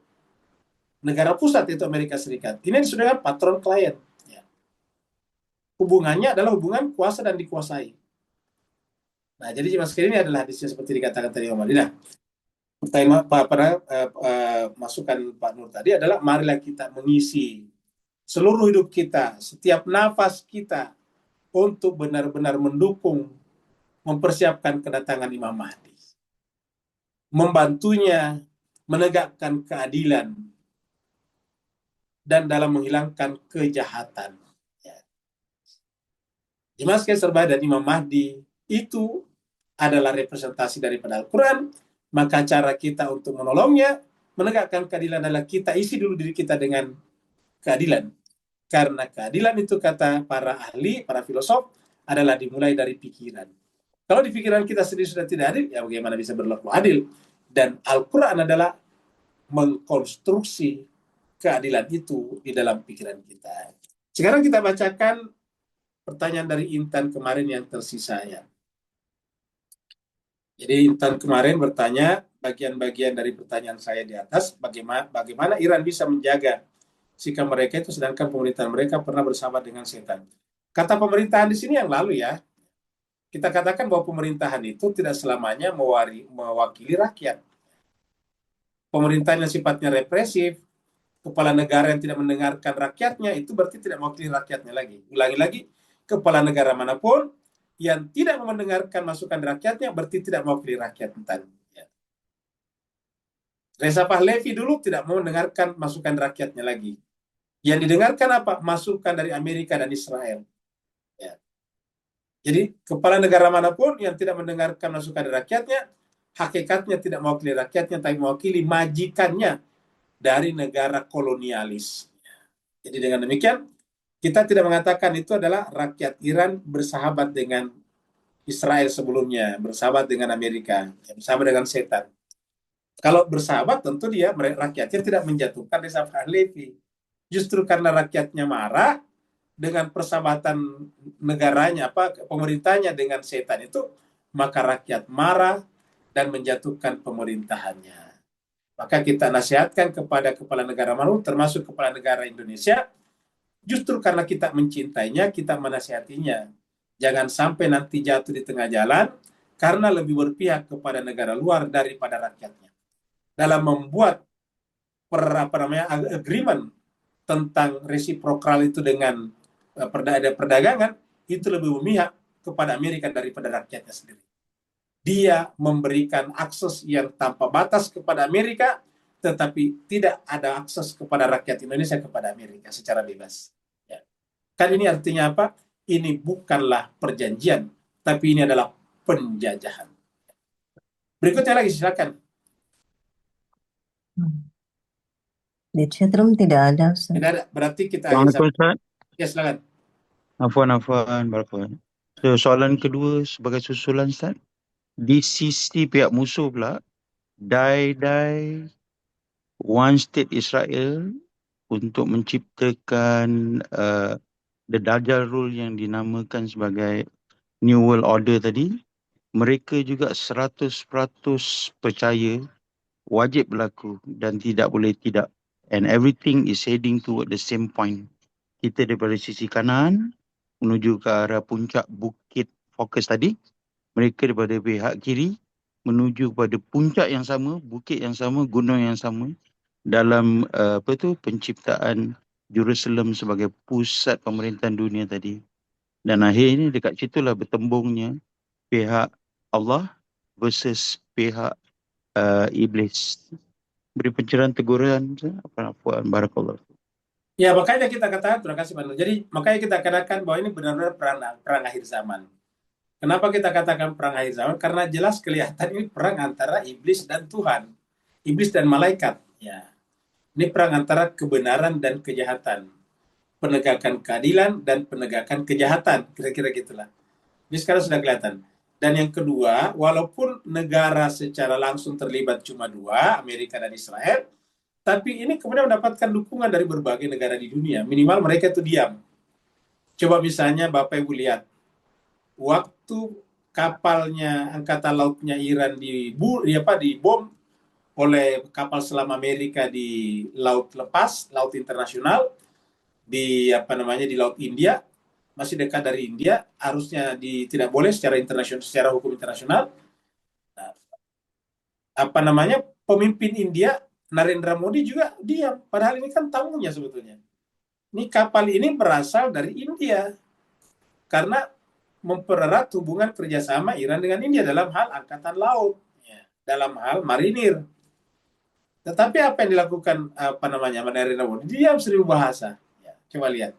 negara pusat, yaitu Amerika Serikat. Ini disebut dengan patron klien. Ya. Hubungannya adalah hubungan kuasa dan dikuasai. Nah, jadi jemaah sekalian, ini adalah hadisnya seperti dikatakan tadi Om Ali. Nah, pertanyaan masukan Pak Nur tadi adalah marilah kita mengisi seluruh hidup kita, setiap nafas kita untuk benar-benar mendukung, mempersiapkan kedatangan Imam Mahdi. Membantunya menegakkan keadilan dan dalam menghilangkan kejahatan. Jemaah sekalian serba dan Imam Mahdi itu adalah representasi daripada Al-Quran, maka cara kita untuk menolongnya, menegakkan keadilan adalah kita isi dulu diri kita dengan keadilan. Karena keadilan itu, kata para ahli, para filosof, adalah dimulai dari pikiran. Kalau di pikiran kita sendiri sudah tidak adil, ya bagaimana bisa berlaku adil? Dan Al-Quran adalah mengkonstruksi keadilan itu di dalam pikiran kita. Sekarang kita bacakan pertanyaan dari Intan kemarin yang tersisa ya. Jadi Intan kemarin bertanya bagian-bagian dari pertanyaan saya di atas, bagaimana Iran bisa menjaga sikap mereka itu sedangkan pemerintahan mereka pernah bersahabat dengan setan. Kata pemerintahan di sini yang lalu ya, kita katakan bahwa pemerintahan itu tidak selamanya mewakili rakyat. Pemerintahan yang sifatnya represif, kepala negara yang tidak mendengarkan rakyatnya, itu berarti tidak mewakili rakyatnya lagi. Ulangi lagi, kepala negara manapun yang tidak mendengarkan masukan rakyatnya berarti tidak mewakili rakyat. Reza Pahlavi dulu tidak mau mendengarkan masukan rakyatnya lagi. Yang didengarkan apa? Masukan dari Amerika dan Israel. Ya. Jadi kepala negara manapun yang tidak mendengarkan masukan dari rakyatnya, hakikatnya tidak mewakili rakyatnya, tapi mewakili majikannya dari negara kolonialis. Jadi dengan demikian, kita tidak mengatakan itu adalah rakyat Iran bersahabat dengan Israel sebelumnya, bersahabat dengan Amerika, bersahabat dengan setan. Kalau bersahabat tentu dia rakyatnya tidak menjatuhkan Reza Pahlavi. Justru karena rakyatnya marah dengan persahabatan negaranya, pemerintahnya dengan setan itu, maka rakyat marah dan menjatuhkan pemerintahannya. Maka kita nasihatkan kepada kepala negara manapun, termasuk kepala negara Indonesia, justru karena kita mencintainya, kita menasihatinya. Jangan sampai nanti jatuh di tengah jalan karena lebih berpihak kepada negara luar daripada rakyatnya. Dalam membuat agreement tentang resiprokal itu dengan perdagangan, itu lebih memihak kepada Amerika daripada rakyatnya sendiri. Dia memberikan akses yang tanpa batas kepada Amerika, tetapi tidak ada akses kepada rakyat Indonesia kepada Amerika secara bebas. Ya. Kan ini artinya apa? Ini bukanlah perjanjian, tapi ini adalah penjajahan. Berikutnya lagi, silakan. Di chatroom tidak ada, Ustaz. Tidak ada, berarti kita Assalamualaikum Ustaz. Ya, silakan. Afwan, barakallahu. So, soalan kedua sebagai susulan Ustaz. Di sisi pihak musuh pula, die one state Israel untuk menciptakan the Dajjal rule yang dinamakan sebagai New World Order tadi, mereka juga 100% percaya wajib berlaku dan tidak boleh tidak. And everything is heading toward the same point. Kita daripada sisi kanan menuju ke arah puncak bukit fokus tadi. Mereka daripada pihak kiri menuju kepada puncak yang sama, bukit yang sama, gunung yang sama dalam penciptaan Jerusalem sebagai pusat pemerintahan dunia tadi. Dan akhirnya dekat situlah bertembungnya pihak Allah versus pihak iblis. Beri pencerahan teguran apa barakallahu. Ya, makanya kita katakan, terima kasih Pak Nur. Jadi makanya kita katakan bahwa ini benar-benar perang akhir zaman. Kenapa kita katakan perang akhir zaman? Karena jelas kelihatan ini perang antara iblis dan Tuhan, iblis dan malaikat. Ya, ini perang antara kebenaran dan kejahatan, penegakan keadilan dan penegakan kejahatan, kira-kira gitulah. Ini sekarang sudah kelihatan. Dan yang kedua, walaupun negara secara langsung terlibat cuma dua, Amerika dan Israel, tapi ini kemudian mendapatkan dukungan dari berbagai negara di dunia. Minimal mereka itu diam. Coba misalnya Bapak Ibu lihat, waktu kapalnya Angkatan Lautnya Iran dibom oleh kapal selam Amerika di laut lepas, laut internasional, di di laut India, masih dekat dari India, harusnya tidak boleh secara internasional, secara hukum internasional. Pemimpin India Narendra Modi juga diam, padahal ini kan tamunya sebetulnya. Ini kapal ini berasal dari India karena mempererat hubungan kerjasama Iran dengan India dalam hal angkatan laut, ya, dalam hal marinir. Tetapi apa yang dilakukan Narendra Modi? Diam, seribu bahasa. Ya, coba lihat.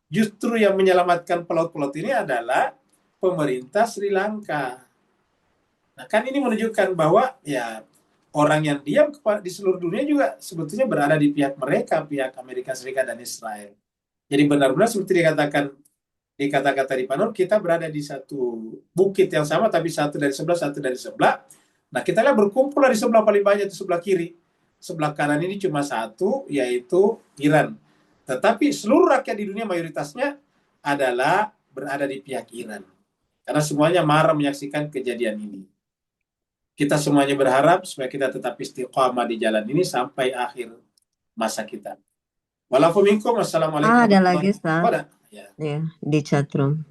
Justru yang menyelamatkan pelaut-pelaut ini adalah pemerintah Sri Lanka. Nah, kan ini menunjukkan bahwa ya orang yang diam di seluruh dunia juga sebetulnya berada di pihak mereka, pihak Amerika Serikat dan Israel. Jadi benar-benar seperti dikatakan di kata-kata di Pak Nur, kita berada di satu bukit yang sama, tapi satu dari sebelah, satu dari sebelah. Nah, kita lihat berkumpul di sebelah paling banyak, itu sebelah kiri. Sebelah kanan ini cuma satu, yaitu Iran. Tetapi seluruh rakyat di dunia mayoritasnya adalah berada di pihak Iran. Karena semuanya marah menyaksikan kejadian ini. Kita semuanya berharap supaya kita tetap istiqamah di jalan ini sampai akhir masa kita. Walaupun assalamualaikum. Ada lagi, Ustaz. Oh, ada. Ya, di chatroom.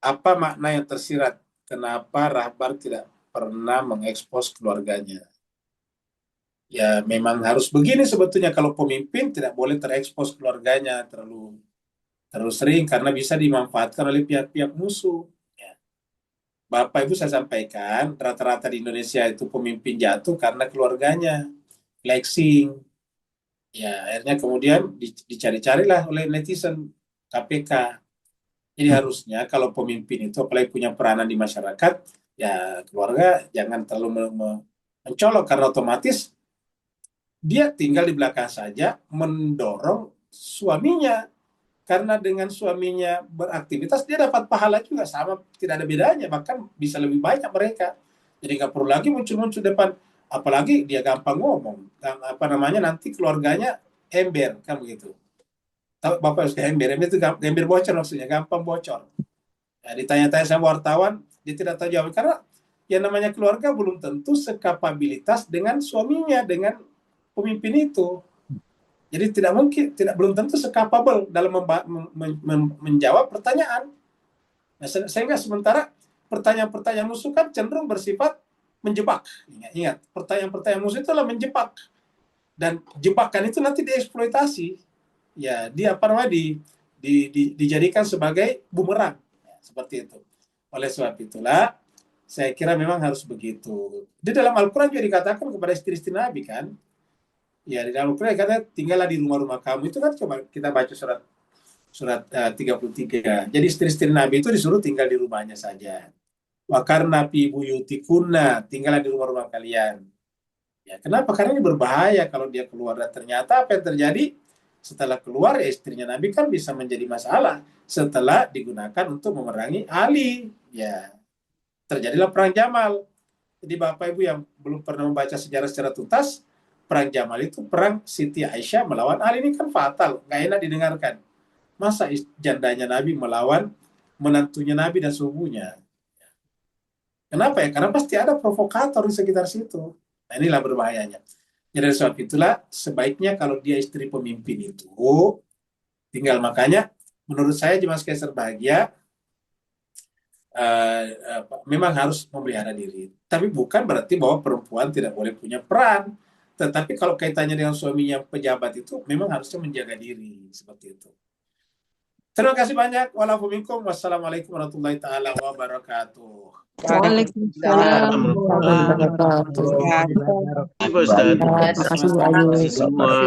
Apa makna yang tersirat? Kenapa Rahbar tidak pernah mengekspos keluarganya? Ya, memang harus begini sebetulnya. Kalau pemimpin tidak boleh terekspos keluarganya terlalu sering karena bisa dimanfaatkan oleh pihak-pihak musuh. Ya. Bapak Ibu saya sampaikan, rata-rata di Indonesia itu pemimpin jatuh karena keluarganya flexing. Ya, akhirnya kemudian dicari-carilah oleh netizen KPK. Jadi harusnya kalau pemimpin itu apalagi punya peranan di masyarakat, ya keluarga jangan terlalu mencolok karena otomatis dia tinggal di belakang saja mendorong suaminya. Karena dengan suaminya beraktivitas, dia dapat pahala juga sama, tidak ada bedanya, bahkan bisa lebih banyak mereka. Jadi nggak perlu lagi muncul-muncul depan, apalagi dia gampang ngomong, nanti keluarganya ember, kan begitu. Tahu Bapak harus ember itu ember bocor maksudnya, gampang bocor. Nah, ditanya-tanya sama wartawan, dia tidak tahu jawab, karena yang namanya keluarga belum tentu sekapabilitas dengan suaminya, dengan pemimpin itu. Jadi belum tentu sekapabel dalam menjawab pertanyaan. Nah, sehingga sementara pertanyaan-pertanyaan musuh kan cenderung bersifat menjebak. Ingat, pertanyaan-pertanyaan musuh itu adalah menjebak. Dan jebakan itu nanti dieksploitasi. ya dia apa namanya dijadikan sebagai bumerang, ya, seperti itu. Oleh sebab itulah saya kira memang harus begitu. Di dalam Al-Quran juga dikatakan kepada istri-istri Nabi kan, ya di dalam Al-Quran dikatakan tinggallah di rumah-rumah kamu, itu kan coba kita baca surat 33. Jadi istri-istri Nabi itu disuruh tinggal di rumahnya saja. Wa karna fi buyutikunna, tinggallah di rumah-rumah kalian. Ya, kenapa? Karena ini berbahaya kalau dia keluar dan ternyata apa yang terjadi setelah keluar ya istrinya Nabi kan bisa menjadi masalah setelah digunakan untuk memerangi Ali. Ya, terjadilah perang Jamal. Jadi Bapak Ibu yang belum pernah membaca sejarah secara tuntas, perang Jamal itu perang Siti Aisyah melawan Ali, ini kan fatal, nggak enak didengarkan. Masa jandanya Nabi melawan menantunya Nabi dan subuhnya? Kenapa ya? Karena pasti ada provokator di sekitar situ. Nah, inilah berbahayanya. Jadi sebab itulah sebaiknya kalau dia istri pemimpin itu tinggal, makanya menurut saya jemaah sekalian berbahagia, memang harus memelihara diri. Tapi bukan berarti bahwa perempuan tidak boleh punya peran. Tetapi kalau kaitannya dengan suaminya pejabat itu memang harusnya menjaga diri seperti itu. Terima kasih banyak. Wassalamualaikum warahmatullahi taala wabarakatuh. Waalaikumsalam warahmatullahi wabarakatuh. Ustaz. Terima kasih Bu Ayu. Semua.